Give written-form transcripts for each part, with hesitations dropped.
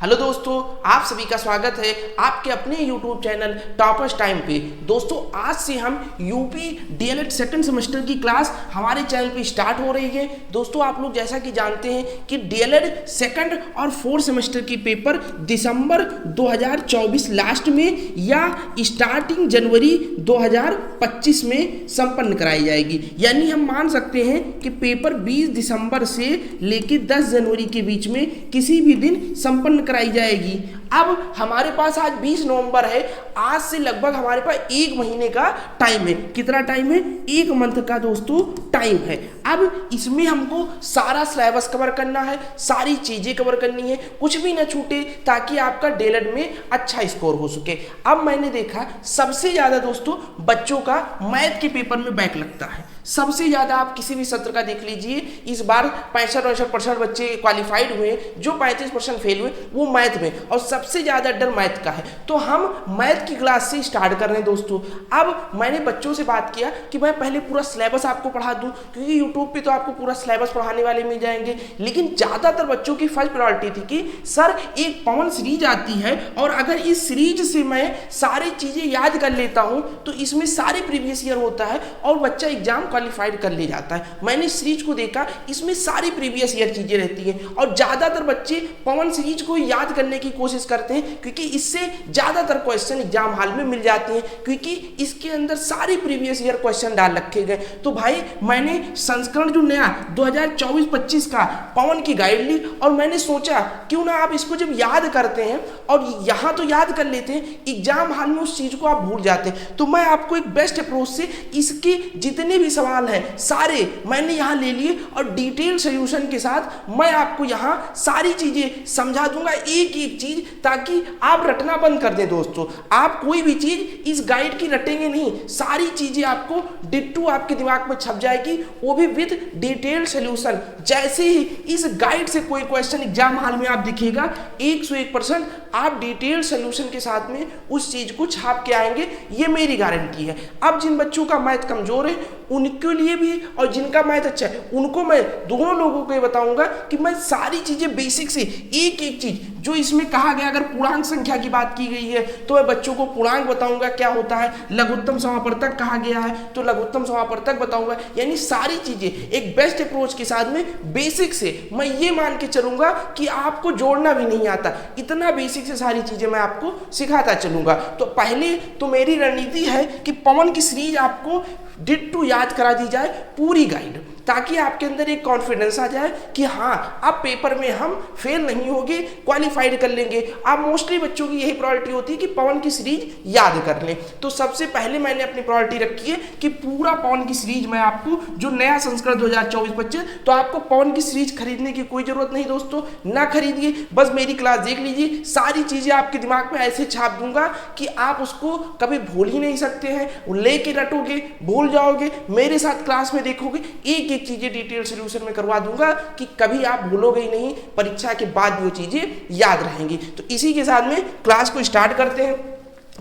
Hello दोस्तों, आप सभी का स्वागत है आपके अपने YouTube चैनल टॉपर्स टाइम पे। दोस्तों आज से हम यूपी डीएलएड सेकंड सेमेस्टर की क्लास हमारे चैनल पे स्टार्ट हो रही है। दोस्तों आप लोग जैसा कि जानते हैं कि डीएलएड सेकंड और फोर्थ सेमेस्टर की पेपर दिसंबर 2024 लास्ट में या स्टार्टिंग जनवरी 2025 में संपन्न कराई जाएगी। यानी हम मान सकते हैं कि पेपर 20 दिसंबर से लेकर 10 जनवरी के बीच में किसी भी दिन संपन्न कराई जाएगी। अब हमारे पास आज 20 नवंबर है, आज से लगभग हमारे पास एक महीने का टाइम है। कितना टाइम है? एक मंथ का दोस्तों टाइम है। अब इसमें हमको सारा सिलेबस कवर करना है, सारी चीजें कवर करनी है, कुछ भी ना छूटे ताकि आपका डीएलएड में अच्छा स्कोर हो सके। अब मैंने देखा सबसे ज्यादा दोस्तों बच्चों का मैथ के पेपर में बैक लगता है। सबसे ज्यादा आप किसी भी सत्र का देख लीजिए, इस बार 65-69% बच्चे क्वालिफाइड हुए, जो 35% फेल हुए वो मैथ में, और सबसे ज्यादा डर मैथ का है। तो हम मैथ की क्लास से स्टार्ट कर रहे हैं दोस्तों। अब मैंने बच्चों से बात किया कि मैं पहले पूरा सिलेबस आपको पढ़ा दूं, क्योंकि यूट्यूब पे तो आपको पूरा सिलेबस पढ़ाने वाले मिल जाएंगे, लेकिन ज्यादातर बच्चों की फर्स्ट प्रायोरिटी थी कि सर एक पवन सीरीज आती है और अगर इस सीरीज से मैं सारी चीजें याद कर लेता हूं तो इसमें सारे प्रीवियस ईयर होता है और बच्चा एग्जाम क्वालिफाइड कर ले जाता है। मैंने सीरीज को देखा, इसमें सारी प्रीवियस ईयर चीजें रहती हैं और ज्यादातर बच्चे पवन सीरीज को याद करने की कोशिश करते हैं, क्योंकि इससे ज्यादातर क्वेश्चन एग्जाम हॉल में मिल जाते हैं, क्योंकि इसके अंदर सारे प्रीवियस ईयर क्वेश्चन डाल रखे गए। तो भाई मैंने संस्करण जो नया 2024-25 का पवन की गाइड ली और मैंने सोचा क्यों ना आप इसको जब याद करते हैं और यहां तो याद कर लेते हैं, एग्जाम हॉल में उस चीज को आप भूल जाते हैं। तो मैं आपको एक बेस्ट अप्रोच से इसके जितने भी सवाल हैं सारे मैंने यहां ले लिए और डिटेल सॉल्यूशन के साथ मैं आपको यहां सारी चीजें समझा दूंगा, एक एक चीज, ताकि आप रटना बंद कर दें दोस्तों। आप कोई भी चीज इस गाइड की रटेंगे नहीं, सारी चीजें आपको डिट्टू आपके दिमाग में छप जाएगी, वो भी विद डिटेल सॉल्यूशन। जैसे ही इस गाइड से कोई क्वेश्चन एग्जाम हॉल में आप दिखेगा, 101% आप डिटेल सॉल्यूशन के साथ में उस चीज को छाप के आएंगे, ये मेरी गारंटी है। अब जिन बच्चों का मैथ कमजोर है उनके लिए भी और जिनका मैथ अच्छा है उनको मैं दोनों लोगों को ये बताऊंगा कि मैं सारी चीजें बेसिक से एक एक चीज जो इसमें कहा गया, अगर पूर्णांक संख्या की बात की गई है तो मैं बच्चों को पूर्णांक बताऊंगा क्या होता है, लघुत्तम समापवर्तक कहा गया है तो लघुत्तम समापवर्तक बताऊंगा। यानी सारी चीजें एक बेस्ट अप्रोच के साथ में बेसिक से मैं ये मान के चलूंगा कि आपको जोड़ना भी नहीं आता, इतना बेसिक से सारी चीजें मैं आपको सिखाता चलूंगा। तो पहले तो मेरी रणनीति है कि पवन की सीरीज आपको डिट्टू याद करा दी जाए पूरी गाइड, ताकि आपके अंदर एक कॉन्फिडेंस आ जाए कि हाँ अब पेपर में हम फेल नहीं होंगे, क्वालिफाइड कर लेंगे। अब मोस्टली बच्चों की यही प्रायोरिटी होती है कि पवन की सीरीज याद कर लें। तो सबसे पहले मैंने अपनी प्रायोरिटी रखी है कि पूरा पवन की सीरीज मैं आपको, जो नया संस्करण 2024-25, तो आपको पवन की सीरीज खरीदने की कोई जरूरत नहीं दोस्तों, ना खरीदिए, बस मेरी क्लास देख लीजिए, सारी चीजें आपके दिमाग में ऐसे छाप दूंगा कि आप उसको कभी भूल ही नहीं सकते हैं। लेके रटोगे, भूल जाओगे, मेरे साथ क्लास में देखोगे, एक एक चीजें डिटेल सॉल्यूशन में करवा दूंगा कि कभी आप भूलोगे ही नहीं, परीक्षा के बाद भी वो चीजें याद रहेंगी। तो इसी के साथ में क्लास को स्टार्ट करते हैं।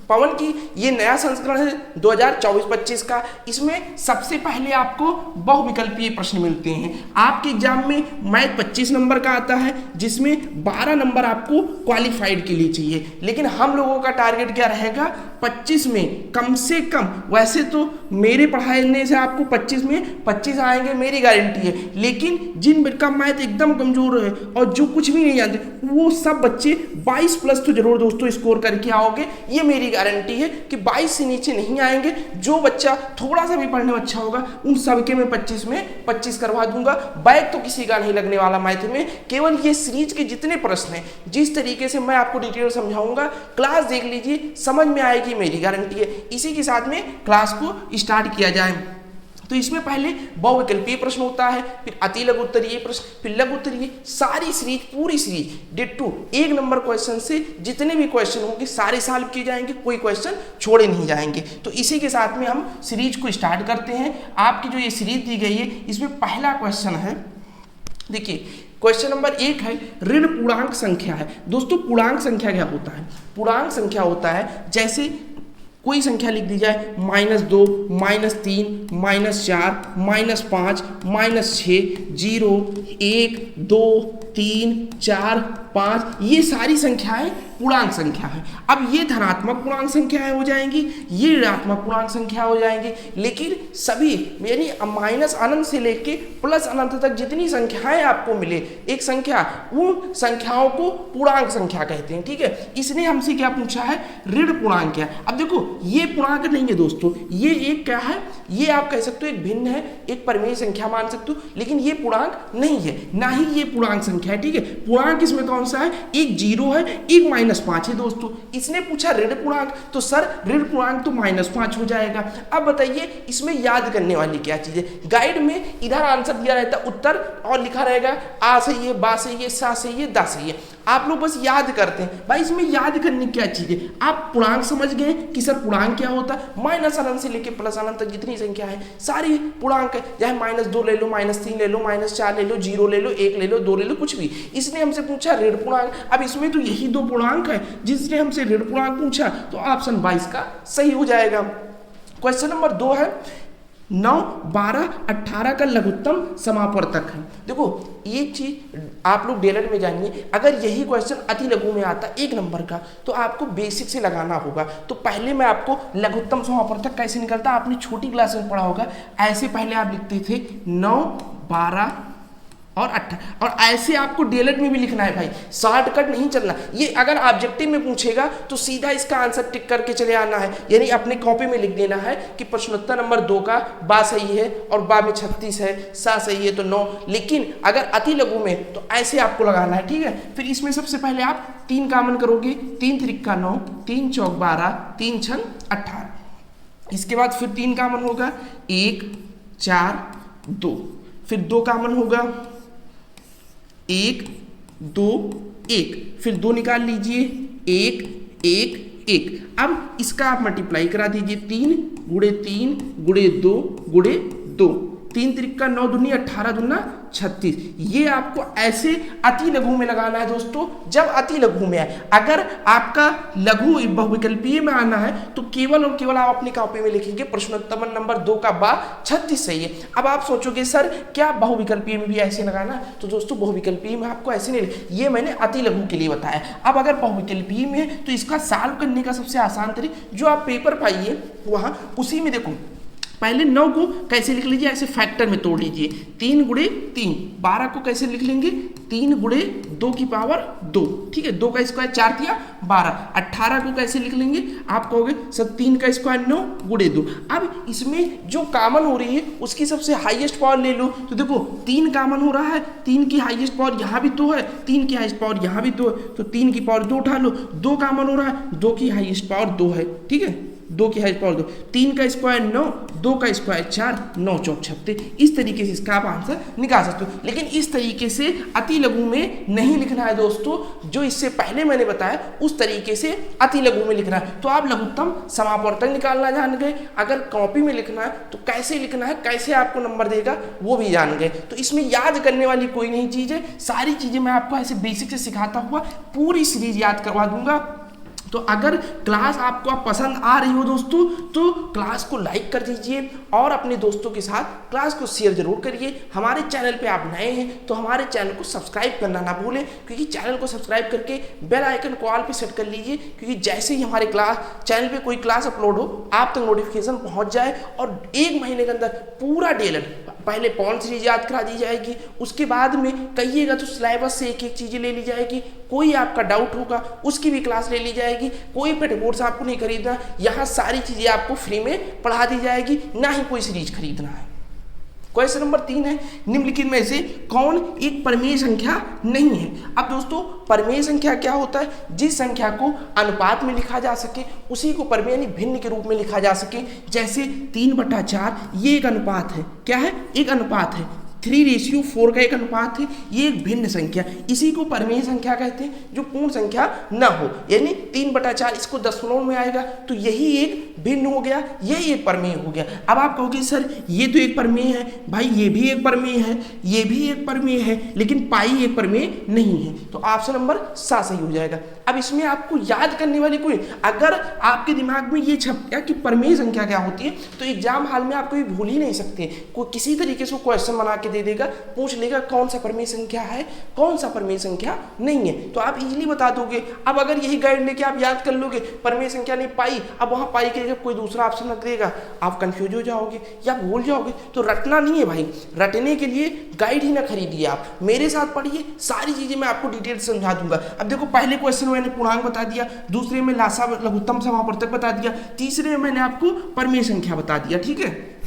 पवन की ये नया संस्करण है 2024-25 का। इसमें सबसे पहले आपको बहुविकल्पीय प्रश्न मिलते हैं। आपके एग्जाम में मैथ 25 नंबर का आता है, जिसमें 12 नंबर आपको क्वालिफाइड के लिए चाहिए, लेकिन हम लोगों का टारगेट क्या रहेगा, 25 में कम से कम। वैसे तो मेरे पढ़ाने से आपको 25 में 25 आएंगे, मेरी गारंटी है, लेकिन जिन का मैथ एकदम कमजोर है और जो कुछ भी नहीं जानते, वो सब बच्चे 22+ तो जरूर दोस्तों स्कोर करके आओगे, ये मेरी गारंटी है कि 22 से नीचे नहीं आएंगे। जो बच्चा थोड़ा सा भी पढ़ने में अच्छा होगा उन सबके मैं 25 में 25 करवा दूंगा। बैक तो किसी का नहीं लगने वाला मैथ में, केवल ये सीरीज के जितने प्रश्न हैं जिस तरीके से मैं आपको डिटेल समझाऊंगा, क्लास देख लीजिए, समझ में आएगी, मेरी गारंटी है। इसी के साथ में क्लास को स्टार्ट किया जाए। तो इसमें पहले बहुविकल्पीय प्रश्न होता है, फिर अति लघु उत्तरीय प्रश्न, फिर लघु उत्तरीय, सारी सीरीज, पूरी सीरीज डिट्टू 1 नंबर क्वेश्चन से जितने भी क्वेश्चन होंगे सारे सॉल्व किए जाएंगे, कोई क्वेश्चन छोड़े नहीं जाएंगे। तो इसी के साथ में हम सीरीज को स्टार्ट करते हैं। आपकी जो ये सीरीज दी गई है, इसमें पहला क्वेश्चन है, देखिए क्वेश्चन नंबर 1 है, ऋण पूर्णांक संख्या है। दोस्तों पूर्णांक संख्या क्या होता है? पूर्णांक संख्या होता है, जैसे कोई संख्या लिख दी जाए, -2, -3, -4, -5, -6, 0, 1, 2, 3, 4, 5 ये सारी संख्याएं पूर्णांक संख्या है। अब ये धनात्मक पूर्णांक संख्याएं हो जाएंगी, ये ऋणात्मक पूर्णांक संख्या हो जाएंगी, लेकिन सभी यानी माइनस अनंत से लेके प्लस अनंत तक जितनी संख्याएं आपको मिले एक संख्या, उन संख्याओं को पूर्णांक संख्या कहते हैं। ठीक है, इसने हमसे क्या पूछा है, ऋण पूर्णांक क्या है। अब देखो ये पूर्णांक नहीं है दोस्तों, ये एक क्या है, ये आप कह सकते हो एक भिन्न है, एक परिमेय संख्या मान सकते हो, लेकिन ये पूर्णांक नहीं है, ना ही ये पूर्णांक संख्या है। ठीक है, पूर्णांक इसमें कौन सा है, एक 0 है, एक -5 है दोस्तों। इसने पूछा ऋण पूर्णांक, तो सर ऋण पूर्णांक तो -5 हो जाएगा। अब बताइए इसमें याद करने वाली क्या चीज है। गाइड में इधर आंसर दिया रहता है उत्तर, और लिखा रहेगा आ सही है, बा सही है, सा सही है, दा सही है। आप लोग बस याद करते हैं। भाई इसमें याद करने की क्या चीज है, आप पूर्णांक समझ गए कि सर पूर्णांक क्या होता है। माइनस अनंत से लेके प्लस अनंत तक जितनी संख्या है सारी पूर्णांक है, चाहे -2 ले लो, -3 ले लो, -4 ले लो, 0 ले लो, 1 ले लो, 2 ले लो, कुछ भी। इसने हमसे पूछा ऋण पूर्णांक। अब इसमें तो यही 2 पूर्णांक है, जिसने हमसे ऋण पूर्णांक पूछा, तो ऑप्शन 22 का सही हो जाएगा। क्वेश्चन नंबर 2 है 9, 12, 18 का लघुत्तम समापवर्तक है। देखो एक चीज आप लोग डीएलएड में जानिए, अगर यही क्वेश्चन अति लघु में आता 1 नंबर का, तो आपको बेसिक से लगाना होगा। तो पहले मैं आपको लघुत्तम समापवर्तक कैसे निकलता, आपने छोटी क्लास में पढ़ा होगा। ऐसे पहले आप लिखते थे 9, 12 और 18, और ऐसे आपको डीएलएड में भी लिखना है भाई, शॉर्टकट नहीं चलना। ये अगर ऑब्जेक्टिव में पूछेगा तो सीधा इसका आंसर टिक करके चले आना है, यानी अपने कॉपी में लिख देना है कि प्रश्नोत्तर नंबर 2 का बा सही है और बा में 36 है, सा सही है तो 9। लेकिन अगर अति लघु में तो ऐसे आपको लगाना है। ठीक है, फिर इसमें सबसे पहले आप 3 कामन करोगे, 3 त्रिका 9, 3 चौक 12, 3 छन 18। इसके बाद फिर 3 कामन होगा, 1, 4, 2, फिर 2 कामन होगा, 1, 2, 1, फिर 2 निकाल लीजिए, 1, 1, 1। अब इसका आप मल्टीप्लाई करा दीजिए, 3 गुणे 3 गुणे 2 गुणे 2, 3 त्रिका 9 दूनी 18 दूना 36। ये आपको ऐसे अति लघु में लगाना है दोस्तों, जब अति लघु में आए। अगर आपका लघु बहुविकल्पीय में आना है तो केवल और केवल आप अपनी कॉपी में लिखेंगे प्रश्नोत्तर नंबर 2 का बा 36 सही है। अब आप सोचोगे सर क्या बहुविकल्पीय में भी ऐसे लगाना है, तो दोस्तों बहुविकल्पीय में आपको ऐसे नहीं, ये मैंने अति लघु के लिए बताया। अब अगर बहुविकल्पीय में है तो इसका सॉल्व करने का सबसे आसान तरीका, जो आप पेपर पाइए वहां उसी में देखो, पहले 9 को कैसे लिख लीजिए, ऐसे फैक्टर में तोड़ लीजिए, 3 गुणे 3। 12 को कैसे लिख लेंगे, 3 गुणे 2 की पावर 2। ठीक है, 2 का स्क्वायर 4 दिया 12। 18 को कैसे लिख लेंगे, आप कहोगे सर 3 का स्क्वायर 9 गुणे 2। अब इसमें जो कॉमन हो रही है उसकी सबसे हाईएस्ट पावर ले लो, तो देखो 3 कॉमन हो रहा है, 3 की हाईएस्ट पावर यहाँ भी 2 है, 3 की हाईएस्ट पावर यहाँ भी 2 है, तो 3 की पावर 2 उठा लो। 2 कॉमन हो रहा है, 2 की हाईएस्ट पावर 2 है। ठीक है, 2 की हाईएस्ट पावर 2, 3 का स्क्वायर 9, 2 का स्क्वायर 4, 9 चौक 36। इस तरीके से इसका आप आंसर निकाल सकते हो, लेकिन इस तरीके से अति लघु में नहीं लिखना है दोस्तों। जो इससे पहले मैंने बताया उस तरीके से अति लघु में लिखना है। तो आप लघुत्तम समापवर्तक निकालना जान गए, अगर कॉपी में लिखना है तो कैसे लिखना है, कैसे आपको नंबर देगा वो भी जान गए। तो इसमें याद करने वाली कोई नहीं चीज़ है, सारी चीज़ें मैं आपको ऐसे बेसिक से सिखाता हुआ पूरी सीरीज याद करवा दूंगा। तो अगर क्लास आपको पसंद आ रही हो दोस्तों, तो क्लास को लाइक कर दीजिए और अपने दोस्तों के साथ क्लास को शेयर जरूर करिए। हमारे चैनल पे आप नए हैं तो हमारे चैनल को सब्सक्राइब करना ना भूलें, क्योंकि चैनल को सब्सक्राइब करके बेल आइकन को ऑल पे सेट कर लीजिए, क्योंकि जैसे ही हमारे चैनल पे कोई क्लास अपलोड हो आप तक नोटिफिकेशन पहुंच जाए। और 1 महीने के अंदर पूरा डीएलएड, पहले पॉन सीरीज याद करा दी जाएगी, उसके बाद में कहिएगा तो सिलेबस से एक एक चीज़ें ले ली जाएगी। कोई आपका डाउट होगा उसकी भी क्लास ले ली जाएगी। कोई पेटबोर्ड्स आपको नहीं खरीदना, यहाँ सारी चीज़ें आपको फ्री में पढ़ा दी जाएगी, ना ही कोई सीरीज खरीदना है। क्वेश्चन नंबर 3 है, निम्नलिखित में से कौन एक परिमेय संख्या नहीं है। अब दोस्तों परिमेय संख्या क्या होता है, जिस संख्या को अनुपात में लिखा जा सके उसी को परिमेय यानी भिन्न के रूप में लिखा जा सके। जैसे 3/4 ये एक अनुपात है, क्या है, एक अनुपात है। 3:4 का एक अनुपात है, ये एक भिन्न संख्या, इसी को परिमेय संख्या कहते हैं, जो पूर्ण संख्या न हो। यानी 3/4 इसको दशमलव में आएगा तो यही एक भिन्न हो गया, यही एक परिमेय हो गया। अब आप कहोगे सर ये तो एक परिमेय है, भाई ये भी एक परिमेय है, ये भी एक परिमेय है, लेकिन पाई एक परिमेय नहीं है। तो ऑप्शन नंबर 7 सही हो जाएगा। अब इसमें आपको याद करने वाली कोई, अगर आपके दिमाग में ये छप गया कि परिमेय संख्या क्या होती है, तो एग्जाम हॉल में आप कभी भूल ही नहीं सकते। कोई किसी तरीके से क्वेश्चन बना के दे देगा, पूछ लेगा कौन सा परिमेय संख्या है, कौन सा परिमेय संख्या नहीं है, तो आप इजीली बता दोगे। अब अगर यही गाइड लेके आप याद कर लोगे परिमेय संख्या नहीं पाई, अब वहां पाई के जब कोई दूसरा ऑप्शन रख देगा आप कंफ्यूज हो जाओगे या भूल जाओगे। तो रटना नहीं है भाई, रटने के लिए गाइड ही ना खरीदिए, आप मेरे साथ पढ़िए, सारी चीजें मैं आपको डिटेल से समझा दूंगा। अब देखो पहले क्वेश्चन में मैंने पूर्णांक बता दिया, दूसरे में लासा लघुत्तम समापवर्तक बता दिया, तीसरे में मैंने आपको परिमेय संख्या बता दिया, ठीक है।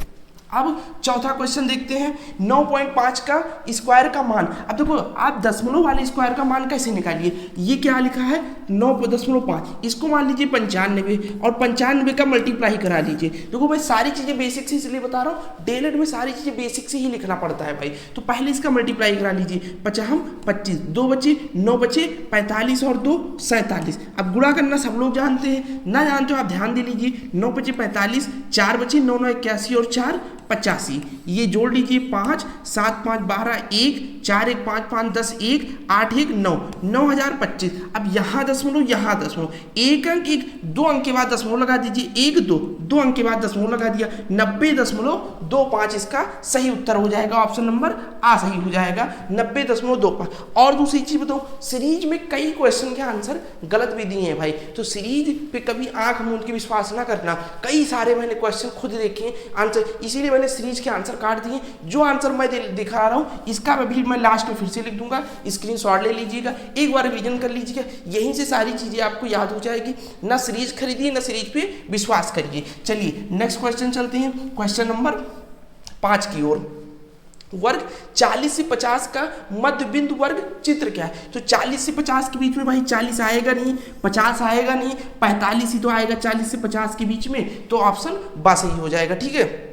अब चौथा क्वेश्चन देखते हैं, 9.5 का स्क्वायर का मान। अब देखो आप दशमलव वाले स्क्वायर का मान कैसे निकालिए, ये क्या लिखा है 9.5, इसको मान लीजिए 95 और 95 का मल्टीप्लाई करा लीजिए। देखो भाई सारी चीजें बेसिक से इसलिए बता रहा हूँ, डेलेट में सारी चीजें बेसिक से ही लिखना पड़ता है भाई। तो पहले इसका मल्टीप्लाई करा लीजिए, 25, 2 बचे 9 बचे 45 और 2 47। अब गुणा करना सब लोग जानते हैं, ना जानते हो आप ध्यान दे लीजिए, 9 बचे 45, 4 बचे 9 9 81 और 4 85, ये जोड़ लीजिए 5 7 5 12 1 4 1 5 5 10 1 8 1 9 9025। अब यहाँ दशमलव यहाँ दशमलव, एक अंक एक 2 अंक के बाद दशमलव लगा दीजिए, 1 2 2 अंक के बाद दशमलव लगा दिया, 90.25 इसका सही उत्तर हो जाएगा, ऑप्शन नंबर आ सही हो जाएगा 90.25। और दूसरी चीज बताऊं, सीरीज में कई क्वेश्चन के आंसर गलत भी दिए हैं भाई, तो सीरीज पे कभी आंख मूंद के विश्वास ना करना, कई सारे मैंने क्वेश्चन खुद देखे आंसर, इसीलिए मैंने सीरीज के आंसर काट दिए। जो आंसर मैं दिखा रहा हूँ इसका भी मैं लास्ट में फिर से लिख दूंगा, स्क्रीनशॉट ले लीजिएगा, एक बार रिवीजन कर लीजिएगा, यहीं से सारी चीजें आपको याद हो जाएगी। ना सीरीज खरीदिए ना सीरीज पे विश्वास करिए। चलिए नेक्स्ट क्वेश्चन चलते हैं, क्वेश्चन नंबर 5 की ओर। वर्ग 40 से 50 का मध्य बिंदु वर्ग चित्र क्या है। तो 40 से 50 के बीच में भाई 40 आएगा नहीं, 50 आएगा नहीं, 45 ही तो आएगा 40 से 50 के बीच में, तो ऑप्शन बा सही हो जाएगा, ठीक है।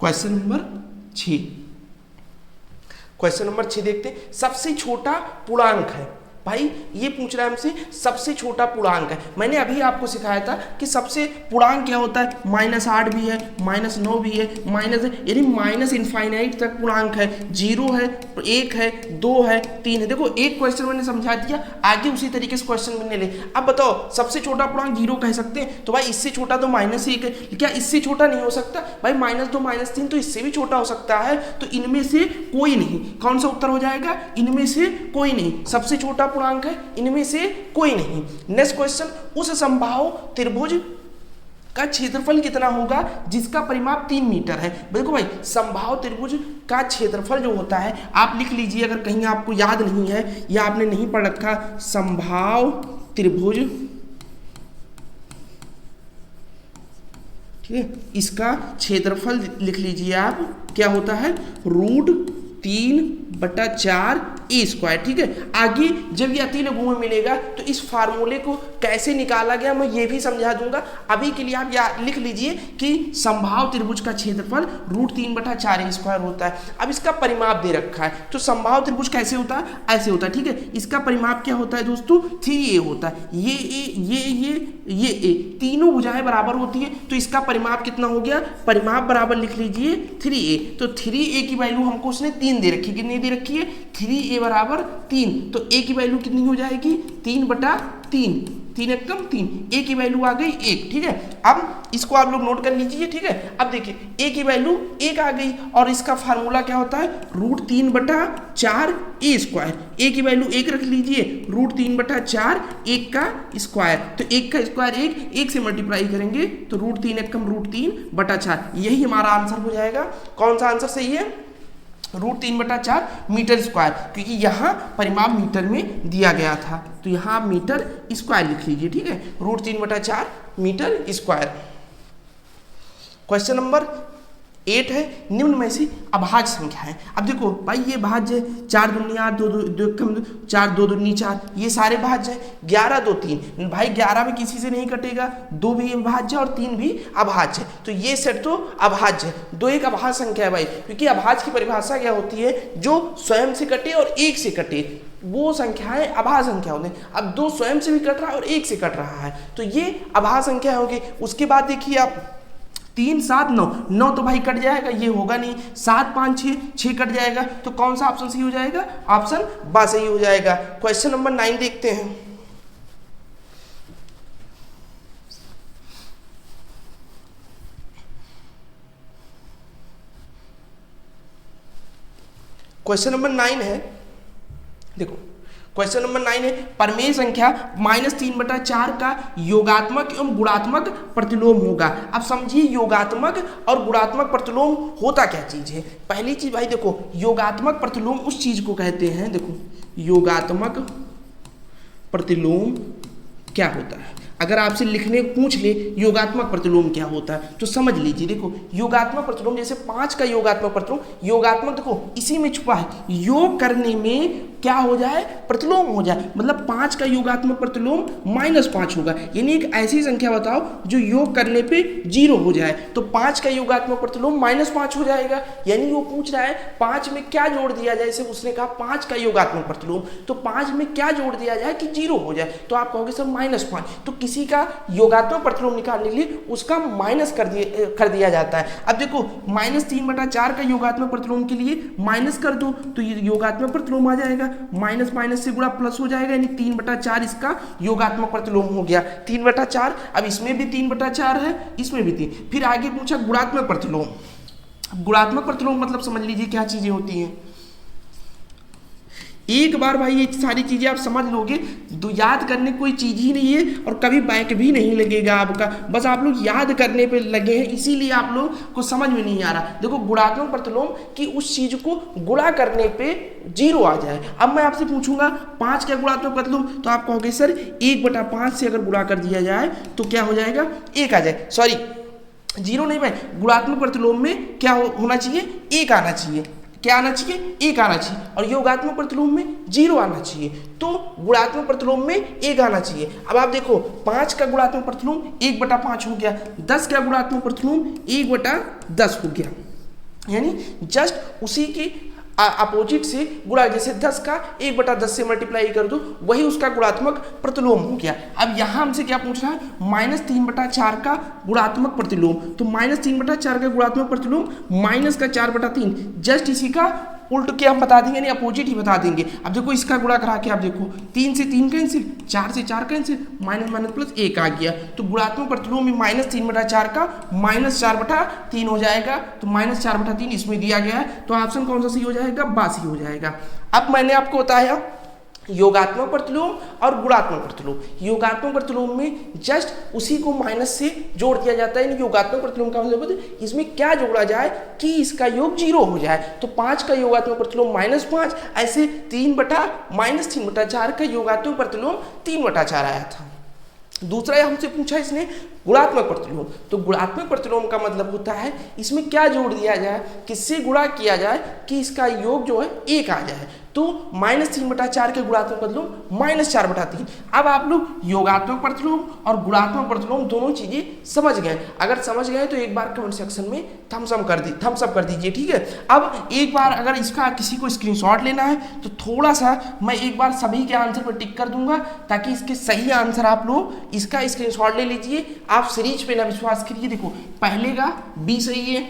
क्वेश्चन नंबर 6, क्वेश्चन नंबर 6 देखते हैं, सबसे छोटा पूर्णांक है। भाई ये पूछ रहा है हमसे सबसे छोटा पूर्णांक है। मैंने अभी आपको सिखाया था कि सबसे पूर्णांक क्या होता है, -8 भी है, -9 भी है, यानी माइनस इनफाइनाइट तक पूर्णांक है, 0 है, 1 है, 2 है, 3 है। देखो एक क्वेश्चन मैंने समझा दिया, आगे उसी तरीके से क्वेश्चन बनने ले। अब बताओ सबसे छोटा पूर्णांक 0 कह सकते हैं, तो भाई इससे छोटा तो -1 है, क्या इससे छोटा नहीं हो सकता भाई, -2 -3 तो इससे भी छोटा हो सकता है, तो इनमें से कोई नहीं। कौन सा उत्तर हो जाएगा, इनमें से कोई नहीं, सबसे छोटा पूर्णांक है, इनमें से कोई नहीं। नेक्स्ट क्वेश्चन, उस समबाहु त्रिभुज का क्षेत्रफल कितना होगा जिसका परिमाप 3 मीटर है। देखो भाई समबाहु त्रिभुज का क्षेत्रफल जो होता है, आप लिख लीजिए अगर कहीं आपको याद नहीं है या आपने नहीं पढ़ रखा, समबाहु त्रिभुज, ठीक है, इसका क्षेत्रफल लिख लीजिए आप, क्या होता है √3/4a², ठीक है। आगे जब ये अति लघु में मिलेगा तो इस फार्मूले को कैसे निकाला गया मैं ये भी समझा दूंगा। अभी के लिए आप लिख लीजिए कि समबाहु त्रिभुज का क्षेत्रफल √3/4a² होता है। अब इसका परिमाप दे रखा है, तो समबाहु त्रिभुज कैसे होता है, ऐसे होता है, ठीक है। इसका परिमाप क्या होता है दोस्तों, 3a होता है, ये a, तीनों भुजाएं बराबर होती है, तो इसका परिमाप कितना हो गया, परिमाप बराबर लिख लीजिए 3a। तो 3a की वैल्यू हमको उसने 3 दे रखी, कितनी दे रखी है, 3a बराबर 3, तो a की वैल्यू कितनी हो जाएगी, 3/3, 3 एकम 3, a की वैल्यू आ गई 1, ठीक है। अब इसको आप लोग नोट कर लीजिए, ठीक है। अब देखिए a की वैल्यू 1 आ गई और इसका फार्मूला क्या होता है, √3/4a², a की वैल्यू 1 रख लीजिए, √3/4 1 का स्क्वायर, तो 1 का स्क्वायर 1 से मल्टीप्लाई करेंगे तो √3 एकम √3/4, यही हमारा आंसर हो जाएगा। कौन सा आंसर सही है, √3/4 मीटर स्क्वायर, क्योंकि यहाँ परिमाप मीटर में दिया गया था, तो यहाँ आप मीटर स्क्वायर लिख लीजिए, ठीक है, √3/4 मीटर स्क्वायर। क्वेश्चन नंबर 8 है, निम्न में से अभाज्य संख्या है। अब देखो भाई ये भाज्य 4 दूनी 8, 2 4, 2 दूनी 4, ये सारे भाज्य है। 11 2 3, भाई 11 में किसी से नहीं कटेगा, 2 भी अभाज्य और 3 भी अभाज्य है, तो ये सेट तो अभाज्य है। 2 एक अभाज्य संख्या है भाई, क्योंकि अभाज्य की परिभाषा क्या होती है, जो स्वयं से कटे और 1 से कटे, वो संख्याएं अभाज्य संख्या होती है। अब 2 स्वयं से भी कट रहा है और 1 से कट रहा है, तो ये अभाज्य संख्या होगी। उसके बाद देखिए आप 3 7 9, 9 तो भाई कट जाएगा, ये होगा नहीं। 7 5 6, 6 कट जाएगा, तो कौन सा ऑप्शन सही हो जाएगा? ऑप्शन बा सही हो जाएगा। क्वेश्चन नंबर 9 देखते हैं। क्वेश्चन नंबर 9 है, देखो क्वेश्चन नंबर 9 है, परमेय संख्या -3/4 का योगात्मक एवं गुणात्मक प्रतिलोम होगा। अब समझिए योगात्मक और गुणात्मक प्रतिलोम होता क्या चीज है। पहली चीज भाई देखो, योगात्मक प्रतिलोम उस चीज को कहते हैं, देखो योगात्मक प्रतिलोम क्या होता है। अगर आपसे लिखने पूछ ले योगात्मक प्रतिलोम क्या होता है तो समझ लीजिए। देखो योगात्मक प्रतिलोम, जैसे 5 का योगात्मक प्रतिलोम, योगात्मक देखो इसी में छुपा है, योग करने में क्या हो जाए? प्रतिलोम हो जाए। मतलब 5 का योगात्मक प्रतिलोम -5 होगा, यानी एक ऐसी संख्या बताओ जो योग करने पे 0 हो जाए, तो 5 का योगात्मक प्रतिलोम -5 हो जाएगा। यानी वो पूछ रहा है 5 में क्या जोड़ दिया जाए, जैसे उसने कहा 5 का योगात्मक प्रतिलोम, तो 5 में क्या जोड़ दिया जाए कि 0 हो जाए, तो आप कहोगे सर -5, तो किसी का योगात्मक प्रतिलोम निकालने के लिए उसका माइनस कर दिया जाता है। अब देखो -3/4 का योगात्मक प्रतिलोम के लिए माइनस कर दो तो ये योगात्मक प्रतिलोम आ जाएगा, माइनस माइनस से गुणा प्लस हो जाएगा, यानी 3/4 इसका योगात्मक प्रतिलोम हो गया। 3/4, अब इसमें भी 3/4 है, इसमें भी 3। फिर आगे पूछा गुणात्मक प्रतिलोम। गुणात्मक प्रतिलोम मतलब समझ लीजिए क्या चीजें होती हैं। एक बार भाई ये सारी चीजें आप समझ लोगे तो याद करने कोई चीज ही नहीं है और कभी बैक भी नहीं लगेगा आपका, बस आप लोग याद करने पे लगे हैं, इसीलिए आप लोग को समझ में नहीं आ रहा। देखो गुणात्मक प्रतिलोम कि उस चीज को गुणा करने पे 0 आ जाए। अब मैं आपसे पूछूंगा 5 का गुणात्मक प्रतिलोम, तो आप कहोगे सर 1/5 से अगर गुणा कर दिया जाए तो क्या हो जाएगा? 1 आ जाए। सॉरी 0 नहीं भाई, गुणात्मक प्रतिलोम में क्या होना चाहिए? 1 आना चाहिए। क्या आना चाहिए? 1 आना चाहिए। और योगात्मक प्रतिलोम में 0 आना चाहिए, तो गुणात्मक प्रतिलोम में 1 आना चाहिए। अब आप देखो 5 का गुणात्मक प्रतिलोम 1/5 हो गया, 10 का गुणात्मक प्रतिलोम 1/10 हो गया, यानी जस्ट उसी की अपोजिट से गुणा, जैसे 10 का 1/10 से मल्टीप्लाई कर दो, वही उसका गुणात्मक प्रतिलोम हो गया। अब यहाँ हमसे क्या पूछ रहा है? -3/4 का गुणात्मक प्रतिलोम, तो -3/4 का गुणात्मक प्रतिलोम माइनस का 4/3, जस्ट इसी का उल्ट के हम बता देंगे, यानी अपोजिट ही बता देंगे। अब देखो इसका गुणा करा के आप देखो 3 से 3 कैंसिल, 4 से 4 कैंसिल, माइनस माइनस प्लस 1 आ गया, तो गुणात्मक प्रतिलोम में -3/4 का -4/3 हो जाएगा, तो -4/3 इसमें दिया गया है, तो ऑप्शन कौन सा सही हो जाएगा? बा सही हो जाएगा। अब मैंने आपको बताया योगात्मक प्रतिलोम और गुणात्मक प्रतिलोम। योगात्मक प्रतिलोम में जस्ट उसी को माइनस से जोड़ दिया जाता है, यानी योगात्मक प्रतिलोम का मतलब इसमें क्या जोड़ा जाए कि इसका योग 0 हो जाए। तो 5 का योगात्मक प्रतिलोम -5, ऐसे 3/-3/4 का योगात्मक प्रतिलोम 3/4 आया था। दूसरा हमसे पूछा इसने गुणात्मक प्रतिलोम, तो गुणात्मक प्रतिलोम का मतलब होता है इसमें क्या जोड़ दिया जाए, किससे गुणा किया जाए कि इसका योग जो है 1 आ जाए, तो -3/4 के गुणात्मक प्रतिलोम -4/3। अब आप लोग योगात्मक प्रतिलोम और गुणात्मक प्रतिलोम दोनों चीजें समझ गए। अगर समझ गए तो एक बार कमेंट सेक्शन में थम्स अप कर दीजिए, ठीक है। अब एक बार अगर इसका किसी को स्क्रीनशॉट लेना है तो थोड़ा सा मैं एक बार सभी के आंसर पर टिक कर दूंगा, ताकि इसके सही आंसर आप लोग इसका स्क्रीनशॉट ले लीजिए। आप सीरीज पे ना विश्वास करिए, देखो पहले का बी सही है,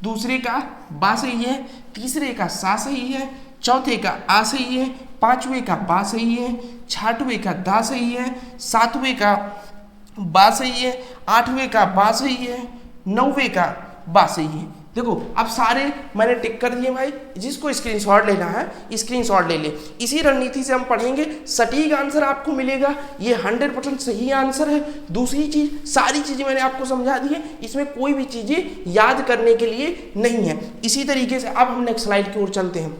दूसरे का बा सही है, तीसरे का सा सही है, चौथे का आ सही है, पांचवें का बा सही है, छठवें का दा सही है, सातवें का बा सही है, आठवें का बा सही है, नौवें का बा सही है। देखो अब सारे मैंने टिक कर दिए भाई, जिसको स्क्रीनशॉट लेना है स्क्रीनशॉट ले ले। इसी रणनीति से हम पढ़ेंगे, सटीक आंसर आपको मिलेगा, ये 100% सही आंसर है। दूसरी चीज, सारी चीजें मैंने आपको समझा दी है, इसमें कोई भी चीजें याद करने के लिए नहीं है। इसी तरीके से अब हम नेक्स्ट स्लाइड की ओर चलते हैं।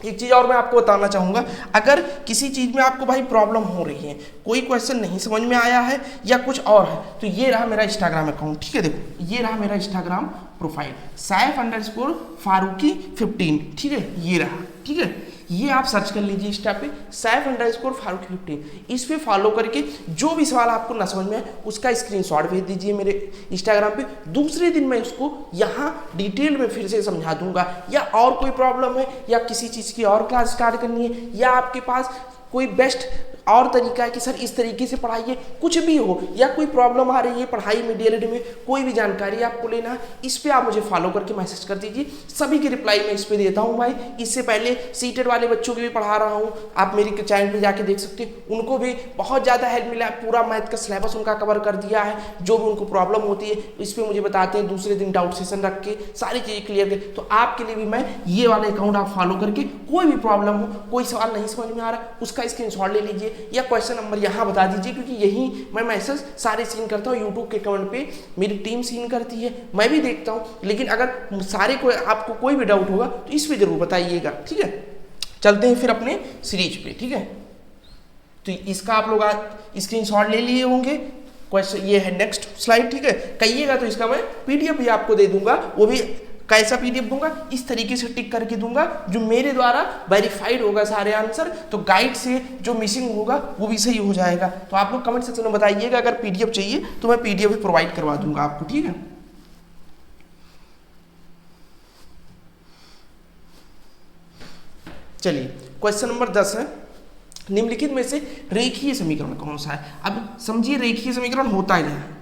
एक चीज़ और मैं आपको बताना चाहूँगा, अगर किसी चीज़ में आपको भाई प्रॉब्लम हो रही है, कोई क्वेश्चन नहीं समझ में आया है या कुछ और है, तो ये रहा मेरा इंस्टाग्राम अकाउंट, ठीक है। देखो ये रहा मेरा इंस्टाग्राम प्रोफाइल सैफ_फारूकी15, ठीक है, ये रहा, ठीक है। ये आप सर्च कर लीजिए इंस्टा पे सैफ_फारूकी15, इस पे फॉलो करके जो भी सवाल आपको ना समझ में आए उसका स्क्रीनशॉट भेज दीजिए मेरे इंस्टाग्राम पे। दूसरे दिन मैं उसको यहाँ डिटेल में फिर से समझा दूंगा, या और कोई प्रॉब्लम है या किसी चीज़ की और क्लास स्टार्ट करनी है, या आपके पास कोई बेस्ट और तरीका है कि सर इस तरीके से पढ़ाइए, कुछ भी हो या कोई प्रॉब्लम आ रही है पढ़ाई में डीएलएड में, कोई भी जानकारी आपको लेना है, इस पर आप मुझे फॉलो करके मैसेज कर दीजिए, सभी की रिप्लाई मैं इस पर देता हूँ भाई। इससे पहले सीटेड वाले बच्चों की भी पढ़ा रहा हूँ, आप मेरे चैनल पर जाके देख सकते हैं, उनको भी बहुत ज़्यादा हेल्प मिला है, पूरा मैथ का सिलेबस उनका कवर कर दिया है, जो भी उनको प्रॉब्लम होती है इस पर मुझे बताते हैं, दूसरे दिन डाउट सेशन रख के सारी चीज़ें क्लियर कर। तो आपके लिए भी मैं ये वाला अकाउंट आप फॉलो करके कोई भी प्रॉब्लम हो, कोई सवाल नहीं समझ में आ रहा, उसका स्क्रीनशॉट ले लीजिए या क्वेश्चन नंबर यहाँ बता दीजिए, क्योंकि यही मैं मैसेज सारे सीन करता हूँ, यूट्यूब के अकाउंट पे मेरी टीम सीन करती है, मैं भी देखता हूँ, लेकिन अगर सारे को आपको कोई भी डाउट होगा तो इस पर जरूर बताइएगा, ठीक है। चलते हैं फिर अपने सीरीज पे, ठीक है। तो इसका आप लोग स्क्रीनशॉट ले लिए होंगे, क्वेश्चन ये है नेक्स्ट स्लाइड, ठीक है। कहिएगा तो इसका मैं पीडीएफ भी आपको दे दूंगा, वो भी कैसा पीडीएफ दूंगा, इस तरीके से टिक करके दूंगा जो मेरे द्वारा वेरीफाइड होगा सारे आंसर, तो गाइड से जो मिसिंग होगा वो भी सही हो जाएगा। तो आप लोग कमेंट सेक्शन में बताइएगा, अगर पीडीएफ चाहिए तो मैं पीडीएफ भी प्रोवाइड करवा दूंगा आपको, ठीक है। चलिए क्वेश्चन नंबर 10 है, निम्नलिखित में से रेखीय समीकरण कौन सा है। अब समझिए रेखीय समीकरण होता क्या है।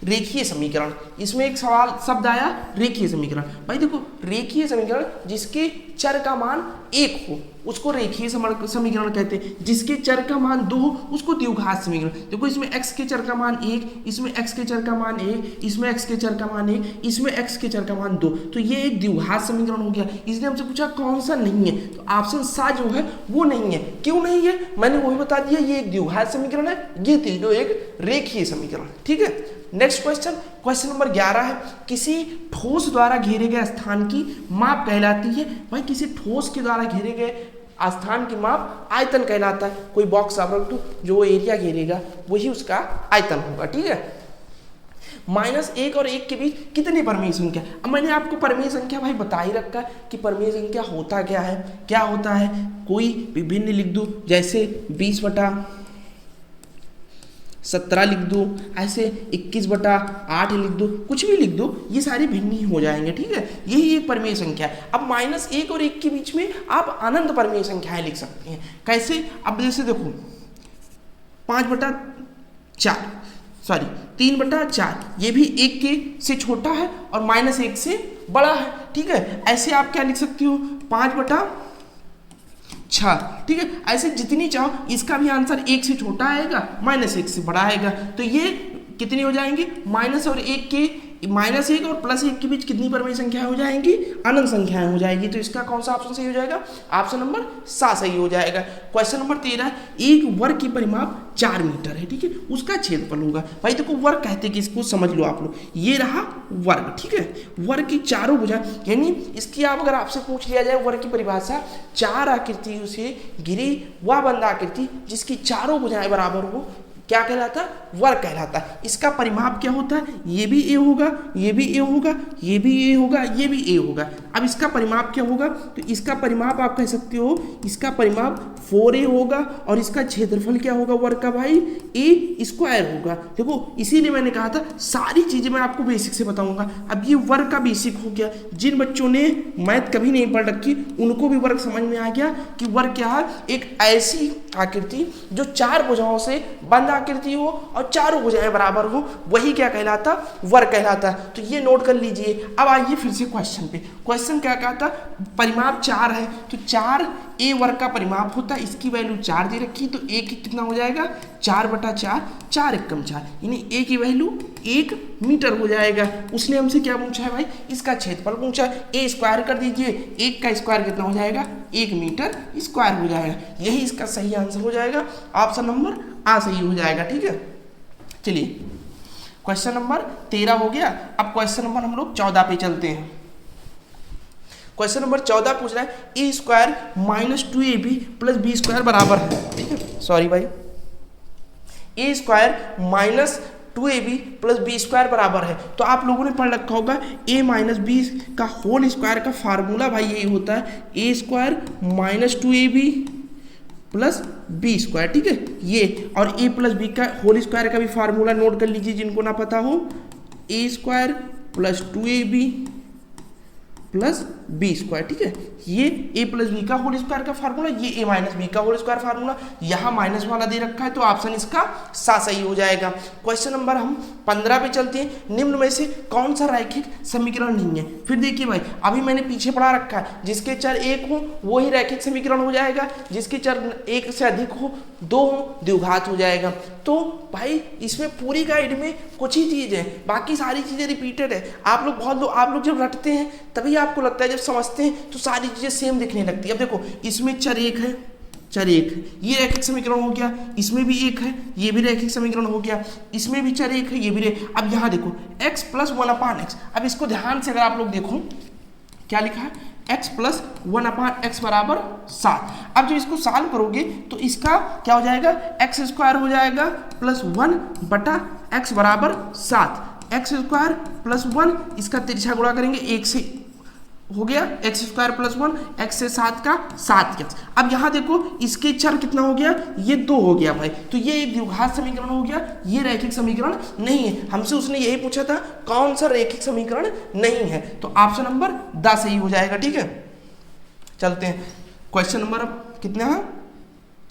रेखीय समीकरण, इसमें एक सवाल शब्द आया रेखीय समीकरण। भाई देखो, रेखीय समीकरण जिसके चर का मान 1 हो उसको रेखीय समीकरण कहते हैं, जिसके चर का मान 2 हो उसको द्विघात समीकरण। देखो इसमें x के चर का मान 1, इसमें x के चर का मान 1, इसमें x के चर का मान 1, इसमें x के चर का मान 2, तो ये एक द्विघात समीकरण हो गया। इसने हमसे पूछा कौन सा नहीं है, तो ऑप्शन सा जो है वो नहीं है। क्यों नहीं है, मैंने वही बता दिया, ये एक द्विघात समीकरण है, ये तीनों एक रेखीय समीकरण, ठीक है। नेक्स्ट क्वेश्चन, क्वेश्चन नंबर 11 है, किसी ठोस द्वारा घेरे गए स्थान की माप कहलाती है। भाई किसी ठोस के द्वारा घेरे गए स्थान की माप आयतन कहलाता है। कोई बॉक्स आप रख दो, जो एरिया घेरेगा वही उसका आयतन होगा, ठीक है। -1 और 1 के बीच कितनी परिमेय संख्या। अब मैंने आपको परिमेय संख्या भाई बता ही रखा है कि परिमेय संख्या होता क्या है, क्या होता है। कोई विभिन्न लिख दो, जैसे 20/17 लिख दो, ऐसे 21/8 लिख दो, कुछ भी लिख दो, ये सारे भिन्न ही हो जाएंगे, ठीक है। यही एक परिमेय संख्या है। अब -1 और 1 के बीच में आप अनंत परिमेय संख्याएं लिख सकते हैं। कैसे, अब जैसे देखो 3/4, ये भी 1 के से छोटा है और -1 से बड़ा है, ठीक है। ऐसे आप क्या लिख सकते हो, 5/6, ठीक है। ऐसे जितनी चाहो, इसका भी आंसर 1 से छोटा आएगा, -1 से बड़ा आएगा, तो ये कितनी हो जाएंगे, -1 और +1 के बीच कितनी परिमेय संख्या हो जाएंगी, अनंत संख्याएं हो जाएगी। तो इसका कौन सा ऑप्शन सही हो जाएगा, ऑप्शन नंबर 7 सही हो जाएगा। क्वेश्चन नंबर 13, एक वर्ग की परिमाप 4 मीटर है, ठीक है, उसका क्षेत्रफल होगा। भाई देखो वर्ग कहते कि इसको समझ लो आप लोग, ये रहा वर्ग, ठीक है। वर्ग की चारों भुजा, यानी इसकी आप अगर आपसे पूछ लिया जाए वर्ग की परिभाषा, 4 आकृतियों से घिरी वह बंद आकृति जिसकी चारों भुजाएं बराबर हो, क्या कहलाता है, वर्ग कहलाता है। इसका परिमाप क्या होता है, ये भी ए होगा, ये भी ए होगा, ये भी ए होगा, ये भी ए होगा। अब इसका परिमाप क्या होगा, तो इसका परिमाप आप कह सकते हो, इसका परिमाप 4a होगा और इसका क्षेत्रफल क्या होगा वर्ग का भाई, a² होगा। देखो इसीलिए मैंने कहा था सारी चीजें मैं आपको बेसिक से बताऊंगा। अब ये वर्ग का बेसिक हो गया, जिन बच्चों ने मैथ कभी नहीं पढ़ रखी उनको भी वर्ग समझ में आ गया कि वर्ग क्या है, एक ऐसी आकृति जो 4 भुजाओं से बंद आकृति हो और चारों भुजाएं बराबर हो, वही क्या कहलाता, वर्ग कहलाता। तो ये नोट कर लीजिए। अब आइए फिर से क्वेश्चन पे। क्वेश्चन क्या कहता, परिमाप 4 है, तो 4a वर्ग का परिमाप होता है, इसकी वैल्यू 4 दे रखी, तो a की कितना हो जाएगा, 4/4, 4 एकम 4, यानी a की वैल्यू 1 मीटर हो जाएगा। उसने हमसे क्या पूछा है भाई, इसका क्षेत्रफल पूछा है, a² कर दीजिए, 1 का स्क्वायर कितना हो जाएगा, 1 मीटर स्क्वायर हो जाएगा। यही इसका सही आंसर हो जाएगा, ऑप्शन नंबर आ सही हो जाएगा, ठीक है। चलिए क्वेश्चन नंबर 13 हो गया। अब क्वेश्चन नंबर हम लोग 14 पे चलते हैं। क्वेश्चन नंबर 14 पूछ रहा है, a² - 2ab + b² बराबर है, ठीक है, सॉरी भाई, a² - 2ab + b² बराबर है। तो आप लोगों ने पढ़ रखा होगा a - b का होल स्क्वायर का फार्मूला भाई यही होता है, a² - 2ab + b², ठीक है। ये और a + b का होल स्क्वायर का भी फार्मूला नोट कर लीजिए जिनको ना पता हो, a² + 2ab + बी स्क्वायर, ठीक है। ये ए प्लस बी का होल स्क्वायर का फार्मूला, ये ए माइनस बी का होल स्क्वायर फार्मूला, यहाँ माइनस वाला दे रखा है तो ऑप्शन इसका सा सही हो जाएगा। क्वेश्चन नंबर हम 15 पे चलते हैं। निम्न में से कौन सा रैखिक समीकरण नहीं है? फिर देखिए भाई, अभी मैंने पीछे पढ़ा रखा है, जिसके चर एक हो वो ही रैखिक समीकरण हो जाएगा, जिसके चर एक से अधिक हो, दो हो, द्विघात हो जाएगा। तो भाई इसमें पूरी गाइड में कुछ ही चीज़ है, बाकी सारी चीज़ें रिपीटेड है। आप लोग जब रटते हैं तभी आपको लगता है, जब समझते हैं तो सारी चीज़ें सेम दिखने लगती है। अब देखो, इसमें चर एक है, ये रैखिक समीकरण हो गया, इसमें भी एक है, ये भी रैखिक समीकरण हो गया, इसमें भी चर एक है, ये भी अब यहाँ देखो x प्लस 1/x। अब इसको ध्यान से अगर आप लोग देखो क्या लिखा है, x प्लस 1/x बराबर 7। अब जब इसको सॉल्व करोगे तो इसका क्या हो जाएगा, x स्क्वायर हो जाएगा प्लस 1/x बराबर 7। एक्स स्क्वायर प्लस 1, इसका तिरछा गुणा करेंगे 1 से, हो गया एक्स स्क्वायर प्लस 1, एक्स से 7 का 7x। अब यहाँ देखो इसके चर कितना हो गया, ये 2 हो गया भाई, तो ये एक द्विघात समीकरण हो गया, ये रैखिक समीकरण नहीं है। हमसे उसने यही पूछा था कौन सा रैखिक समीकरण नहीं है, तो ऑप्शन नंबर द सही हो जाएगा, ठीक है। चलते हैं क्वेश्चन नंबर, अब कितने हैं,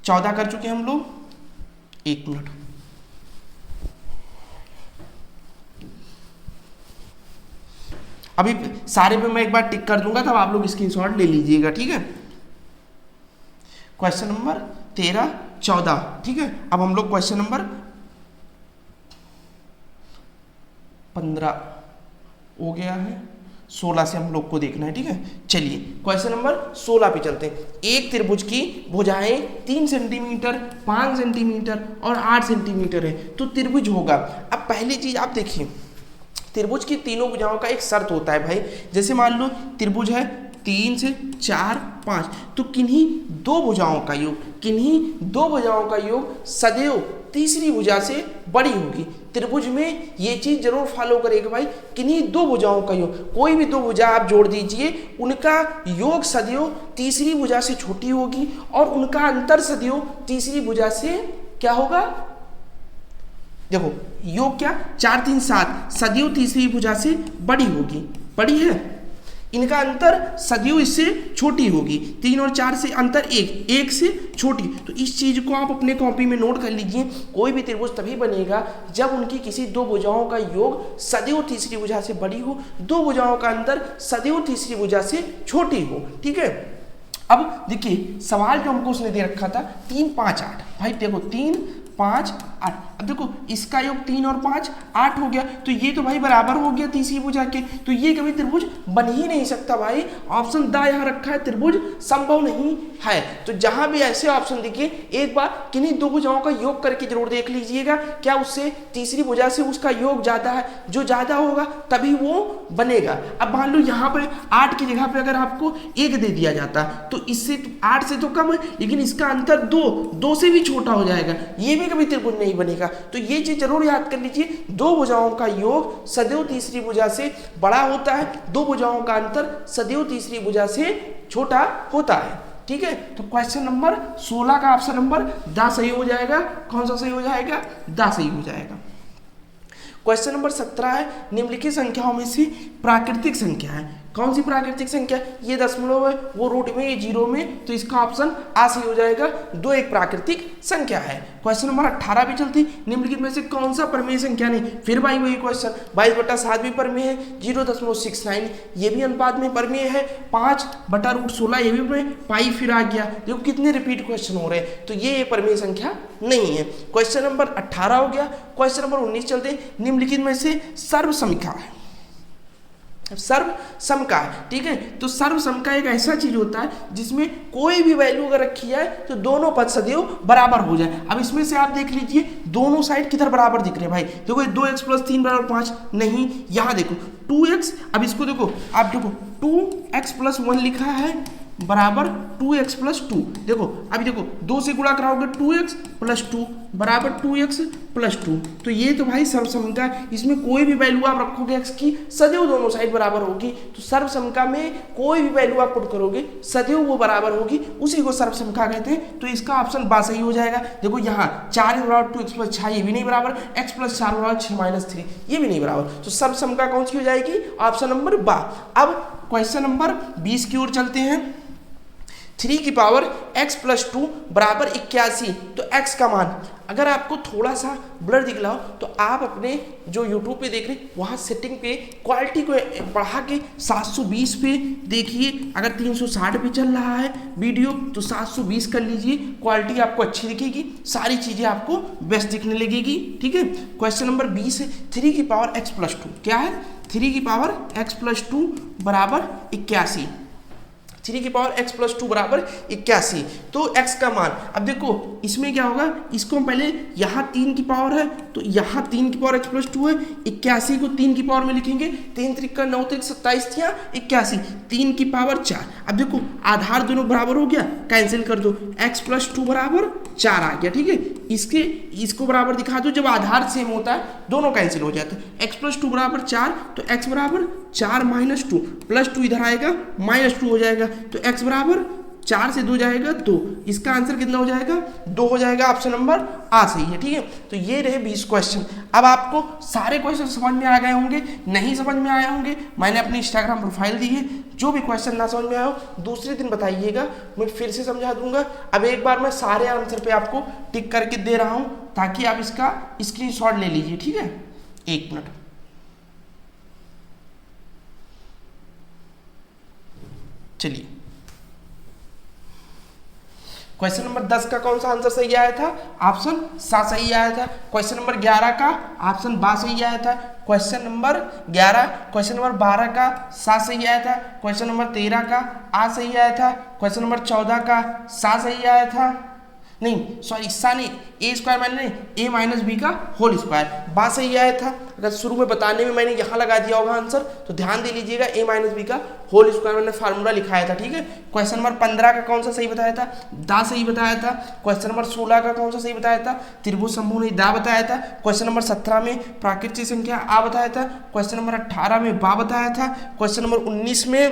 14 कर चुके हैं हम लोग। 1 मिनट, अभी सारे पे मैं एक बार टिक कर दूंगा, तब आप लोग स्क्रीनशॉट ले लीजिएगा, ठीक है। क्वेश्चन नंबर 13, 14, ठीक है। अब हम लोग क्वेश्चन नंबर 15 हो गया है, 16 से हम लोग को देखना है, ठीक है। चलिए क्वेश्चन नंबर 16 पे चलते हैं। एक त्रिभुज की भुजाएं 3 सेंटीमीटर, 5 सेंटीमीटर और 8 सेंटीमीटर है, तो त्रिभुज होगा। अब पहली चीज आप देखिए, त्रिभुज की तीनों भुजाओं का एक शर्त होता है भाई। जैसे मान लो त्रिभुज है 3 से 4, 5, तो किन्हीं दो भुजाओं का योग सदैव तीसरी भुजा से बड़ी होगी। त्रिभुज में ये चीज जरूर फॉलो करेगा भाई, किन्हीं दो भुजाओं का योग, कोई भी दो भुजा आप जोड़ दीजिए, उनका योग सदैव तीसरी भुजा से छोटी होगी और उनका अंतर सदैव तीसरी भुजा से क्या होगा, देखो योग क्या, 4, 3, 7 सदैव तीसरी भुजा से बड़ी होगी, बड़ी है, इनका अंतर सदैव इससे छोटी होगी। 3 और 4 से अंतर 1 से छोटी। तो इस चीज को आप अपने कॉपी में नोट कर लीजिए, कोई भी त्रिभुज तभी बनेगा जब उनकी किसी दो भुजाओं का योग सदैव तीसरी भुजा से बड़ी हो, दो भुजाओं का अंतर सदैव तीसरी भुजा से छोटी हो, ठीक है। अब देखिए सवाल जो हमको उसने दे रखा था 3, 5, 8, भाई देखो 3, 5, 8, अब देखो इसका योग 3 और 5 8 हो गया, तो ये तो भाई बराबर हो गया तीसरी भुजा के, तो ये कभी त्रिभुज बन ही नहीं सकता भाई। ऑप्शन द यहाँ रखा है, त्रिभुज संभव नहीं है। तो जहां भी ऐसे ऑप्शन दिखे, एक बार किन्हीं दो भुजाओं का योग करके जरूर देख लीजिएगा, क्या उससे तीसरी भुजा से उसका योग ज्यादा है, जो ज्यादा होगा तभी वो बनेगा। अब मान लो यहाँ पे 8 की जगह पे अगर आपको 1 दे दिया जाता तो इससे 8 से तो कम है, लेकिन इसका अंतर 2 से भी छोटा हो जाएगा, ये भी कभी त्रिभुज नहीं बनेगा। तो ये चीज जरूर याद कर लीजिए, दो भुजाओं का योग सदैव तीसरी भुजा से बड़ा होता है, दो भुजाओं का अंतर सदैव तीसरी भुजा से छोटा होता है, ठीक है। तो क्वेश्चन नंबर 16 का ऑप्शन नंबर द सही हो जाएगा। कौन सा सही हो जाएगा, द सही हो जाएगा। क्वेश्चन नंबर 17 है, निम्नलिखित संख्याओं में से प्राकृतिक संख्या है। कौन सी प्राकृतिक संख्या, ये दशमलव है, वो रूट में, ये 0 में, तो इसका ऑप्शन आ सही हो जाएगा। 2 एक प्राकृतिक संख्या है। क्वेश्चन नंबर 18 भी चलती, निम्नलिखित में से कौन सा परमेय संख्या नहीं। फिर भाई वही क्वेश्चन, 22/7 भी परमेय है, 0.69 ये भी अनुपात में परमेय है, 5/√16 ये भी परमेय, पाई फिर आ गया। देखो कितने रिपीट क्वेश्चन हो रहे हैं, तो ये परमेय संख्या नहीं है। क्वेश्चन नंबर 18 हो गया। क्वेश्चन नंबर 19 चलते, निम्नलिखित में से सर्वसमिका है, सर्वसम का है, ठीक है। तो सर्वसम का एक ऐसा चीज होता है जिसमें कोई भी वैल्यू अगर रखी जाए तो दोनों पद सदैव बराबर हो जाए। अब इसमें से आप देख लीजिए दोनों साइड किधर बराबर दिख रहे हैं भाई, देखो 2x + 3 = 5 नहीं, यहाँ देखो 2x, अब इसको देखो आप देखो 2x + 1 लिखा है बराबर 2x + 2, देखो अभी देखो 2 से गुणा कराओगे 2x + 2 बराबर 2x + 2, तो ये तो भाई सर्वसमिका, इसमें कोई भी वैल्यू आप रखोगे x की सदैव दोनों साइड बराबर होगी। तो सर्वसमिका में कोई भी वैल्यू आप पुट करोगे सदैव वो बराबर होगी, उसी को सर्वसमिका कहते हैं। तो इसका ऑप्शन बा सही हो जाएगा। देखो यहाँ 4 = 2x + 6 ये भी नहीं बराबर, x + 4 = 6 - 3 ये भी नहीं बराबर, तो सर्वसमिका कौन सी हो जाएगी, ऑप्शन नंबर बा। अब क्वेश्चन नंबर 20 की ओर चलते हैं। 3 की पावर x प्लस 2 बराबर 81। तो x का मान अगर आपको थोड़ा सा ब्लर दिख रहा हो तो आप अपने जो YouTube पे देख रहे हैं वहाँ सेटिंग पे क्वालिटी को बढ़ा के 720 पे देखिए। अगर 360 पे चल रहा है वीडियो तो 720 कर लीजिए, क्वालिटी आपको अच्छी दिखेगी, सारी चीज़ें आपको बेस्ट दिखने लगेगी। ठीक है, क्वेश्चन नंबर 20 है 3 की पावर x प्लस 2 क्या है, 3 की पावर x प्लस 2 बराबर 81। 3 की पावर x प्लस 2 बराबर 81। तो x का मान अब देखो इसमें क्या होगा, इसको हम पहले यहाँ 3 की पावर है तो यहाँ 3 की पावर x प्लस 2 है, 81 को 3 की पावर में लिखेंगे, 3 त्रिक 9 त्रिक 27 या 81, 3 की पावर 4। अब देखो आधार दोनों बराबर हो गया, कैंसिल कर दो, x प्लस 2 बराबर 4 आ गया। ठीक है, इसको बराबर दिखा दो, जब आधार सेम होता है दोनों कैंसिल हो जाते हैं। x प्लस 2 बराबर 4 तो x बराबर 4 माइनस 2 प्लस 2 इधर आएगा माइनस 2 हो जाएगा, तो x बराबर 4 से 2 जाएगा 2। इसका आंसर कितना हो जाएगा, 2 हो जाएगा। ऑप्शन नंबर आ सही है। ठीक है, तो ये रहे 20 क्वेश्चन। अब आपको सारे क्वेश्चन समझ में आ गए होंगे, नहीं समझ में आए होंगे मैंने अपनी इंस्टाग्राम प्रोफाइल दी है, जो भी क्वेश्चन ना समझ में आया हो दूसरे दिन बताइएगा, मैं फिर से समझा दूंगा। अब एक बार मैं सारे आंसर पे आपको टिक करके दे रहा हूँ ताकि आप इसका स्क्रीनशॉट ले लीजिए। ठीक है, 1 मिनट। चलिए, क्वेश्चन नंबर 10 का कौन सा आंसर सही आया था, ऑप्शन सा सही आया था। क्वेश्चन नंबर 11 का ऑप्शन बा सही आया था। क्वेश्चन नंबर 11, क्वेश्चन नंबर 12 का सा सही आया था। क्वेश्चन नंबर 13 का आ सही आया था। क्वेश्चन नंबर 14 का सा सही आया था, नहीं सॉरी सा नहीं, ए स्क्वायर माइनस नहीं ए माइनस बी का होल स्क्वायर, बा सही आया था। अगर शुरू में बताने में मैंने यहाँ लगा दिया होगा आंसर तो ध्यान दे लीजिएगा, ए माइनस बी का होल स्क्वायर मैंने फार्मूला लिखाया था। ठीक है, क्वेश्चन नंबर 15 का कौन सा सही बताया था, दा सही बताया था। क्वेश्चन नंबर 16 का कौन सा सही बताया था, त्रिभुज समूह ने दा बताया था। क्वेश्चन नंबर 17 में प्राकृतिक संख्या आ बताया था। क्वेश्चन नंबर 18 में बा बताया था। क्वेश्चन नंबर 19 में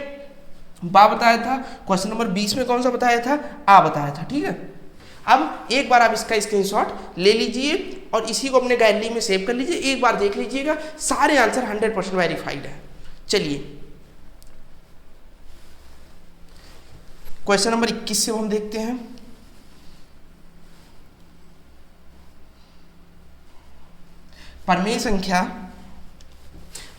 बा बताया था। क्वेश्चन नंबर 20 में कौन सा बताया था, आ बताया था। ठीक है, अब एक बार आप इसका स्क्रीनशॉट ले लीजिए और इसी को अपने गैलरी में सेव कर लीजिए, एक बार देख लीजिएगा, सारे आंसर 100% वेरीफाइड है। चलिए क्वेश्चन नंबर 21 से हम देखते हैं। परमेय संख्या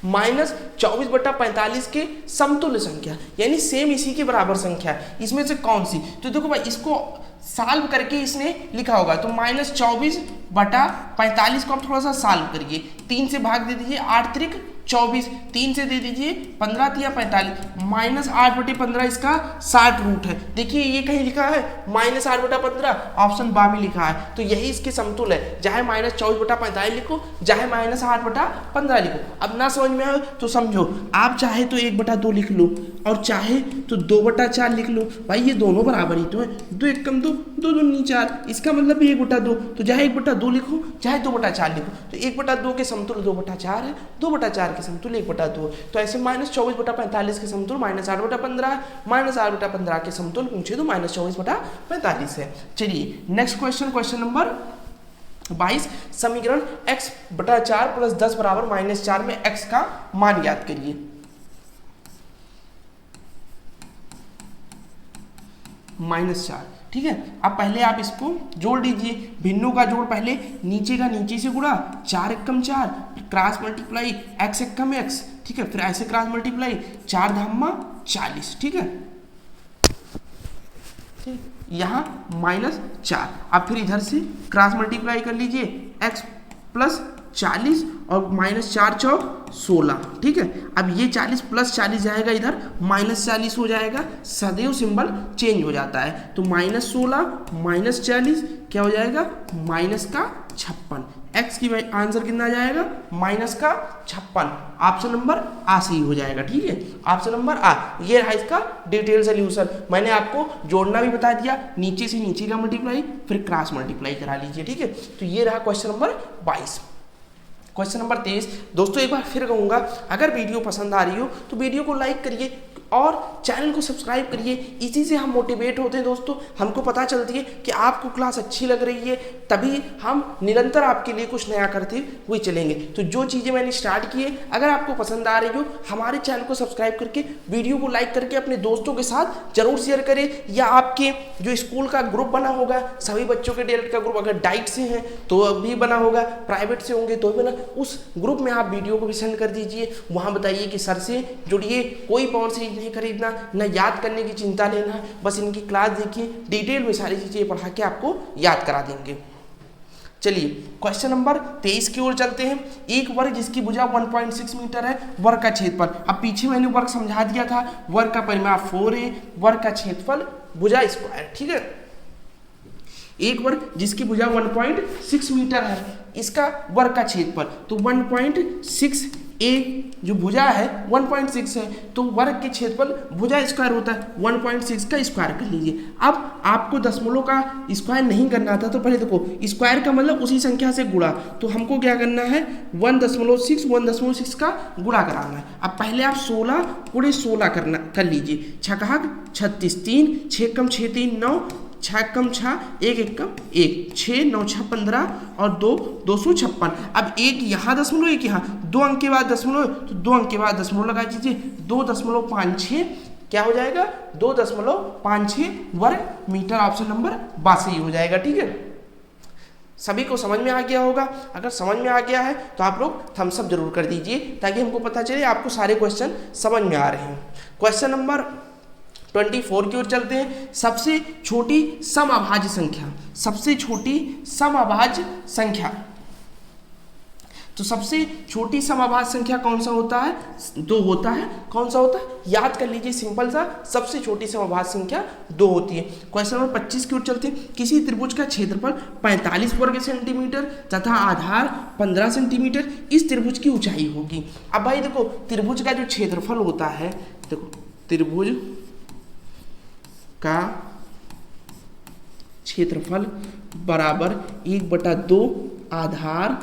-24/45 के समतुल्य संख्या यानी सेम इसी के बराबर संख्या इसमें से कौन सी, तो देखो भाई इसको सॉल्व करके इसने लिखा होगा, तो -24/45 को आप थोड़ा सा सॉल्व करिए, 3 से भाग दे दीजिए, 8 त्रिक 24, 3 से दे दीजिए 15 तिया 45, -8/15 इसका 60 रूट है। देखिए ये कहीं लिखा है -8/15, ऑप्शन बा में लिखा है, तो यही इसके समतुल है, चाहे -24/45 लिखो चाहे -8/15 लिखो। अब ना समझ में आए तो समझो, आप चाहे तो 1/2 लिख लो और चाहे तो 2/4 लिख लो, भाई ये दोनों बराबर ही तो है, 2 1 कम 2 2 दूनी 4, इसका मतलब 1/2, तो चाहे 1/2 लिखो चाहे 2/4 लिखो, तो 1/2 के समतुल 2/4 है, 2/4 के समतुल 1/2, तो ऐसे -24/45 के समतुल -8/15, -8/15 के समतुल पूछे तो -24/45 है। चलिए नेक्स्ट क्वेश्चन, क्वेश्चन नंबर 22, समीकरण x/4 + 10 बराबर -4 में x का मान ज्ञात करिए। -4, ठीक है। अब पहले आप इसको जोड़ लीजिए, भिन्नों का जोड़ पहले नीचे का नीचे से गुणा, 4 एकम 4, क्रॉस मल्टीप्लाई x एकम x, ठीक है, फिर ऐसे क्रॉस मल्टीप्लाई 4 धामा 40, ठीक है, यहाँ -4। अब फिर इधर से क्रॉस मल्टीप्लाई कर लीजिए x + 40 और -4 चौक 16, ठीक है। अब ये 40 + 40 जाएगा इधर -40 हो जाएगा, सदैव सिंबल चेंज हो जाता है, तो -16 -40 क्या हो जाएगा -56। x की आंसर कितना आ जाएगा -56। ऑप्शन नंबर आ सही हो जाएगा, ठीक है, ऑप्शन नंबर आ। ये रहा इसका डिटेल सोल्यूशन, मैंने आपको जोड़ना भी बता दिया, नीचे से नीचे का मल्टीप्लाई फिर क्रॉस मल्टीप्लाई करा लीजिए, ठीक है। तो ये रहा क्वेश्चन नंबर 22। क्वेश्चन नंबर 23, दोस्तों एक बार फिर कहूँगा, अगर वीडियो पसंद आ रही हो तो वीडियो को लाइक करिए, और चैनल को सब्सक्राइब करिए। इसी से हम मोटिवेट होते हैं दोस्तों, हमको पता चलती है कि आपको क्लास अच्छी लग रही है, तभी हम निरंतर आपके लिए कुछ नया करते हुए चलेंगे। तो जो चीज़ें मैंने स्टार्ट की है अगर आपको पसंद आ रही हो, हमारे चैनल को सब्सक्राइब करके वीडियो को लाइक करके अपने दोस्तों के साथ जरूर शेयर करें, या आपके जो स्कूल का ग्रुप बना होगा सभी बच्चों के डीएलएड का ग्रुप, अगर डाइट से हैं तो भी बना होगा, प्राइवेट से होंगे तो भी बना, उस ग्रुप में आप वीडियो को भी सेंड कर दीजिए। वहाँ बताइए कि सर से जुड़िए, कोई पावर सीरीज नहीं खरीदना, न याद करने की चिंता लेना, बस इनकी क्लास देखिए, डिटेल में सारी चीज़ें पढ़ा के आपको याद करा देंगे। चलिए क्वेश्चन नंबर 23 की ओर चलते हैं। एक वर्ग जिसकी भुजा 1.6 मीटर है, वर्ग का क्षेत्रफल। अब पीछे मैंने वर्ग समझा दिया था, वर्ग का परिमाप 4 है, वर्ग का क्षेत्रफल भुजा स्क्वायर, ठीक है। एक वर्ग जिसकी भुजा 1.6 मीटर है, इसका वर्ग का क्षेत्रफल तो 1.6 जो भुजा है 1.6 है, तो वर्ग के क्षेत्रफल भुजा स्क्वायर होता है, 1.6 का स्क्वायर कर लीजिए। अब आपको दशमलव का स्क्वायर नहीं करना था, तो पहले देखो स्क्वायर का मतलब उसी संख्या से गुणा, तो हमको क्या करना है 1.6 का गुणा कराना है। अब पहले आप 16 × 16 कर लीजिए, 6 36, 3 6 कम 6 3 9, 6 कम 6 1 1 कम 1, 6 9 6 15 और 2 256। अब एक यहाँ दशमलव, एक यहाँ, 2 अंक के बाद दशमलव, तो 2 अंक के बाद दशमलव लगा दीजिए, 2.56 क्या हो जाएगा 2.56 वर्ग मीटर। ऑप्शन नंबर 62 हो जाएगा, ठीक है। सभी को समझ में आ गया होगा? अगर समझ में आ गया है तो आप लोग थम्स अप जरूर कर दीजिए, ताकि हमको पता चले आपको सारे क्वेश्चन समझ में आ रहे हैं। क्वेश्चन नंबर 24 की ओर चलते हैं। सबसे छोटी समअभाज्य संख्या, सबसे छोटी समअभाज्य संख्या, तो सबसे छोटी समअभाज्य संख्या कौन सा होता है? 2 होता है। कौन सा होता है? याद कर लीजिए, सिंपल सा, सबसे छोटी समअभाज्य संख्या 2 होती है। क्वेश्चन नंबर 25 की ओर चलते हैं। किसी त्रिभुज का क्षेत्रफल 45 वर्ग सेंटीमीटर तथा आधार 15 सेंटीमीटर, इस त्रिभुज की ऊंचाई होगी। अब भाई देखो, त्रिभुज का जो क्षेत्रफल होता है, देखो त्रिभुज का क्षेत्रफल बराबर 1/2 आधार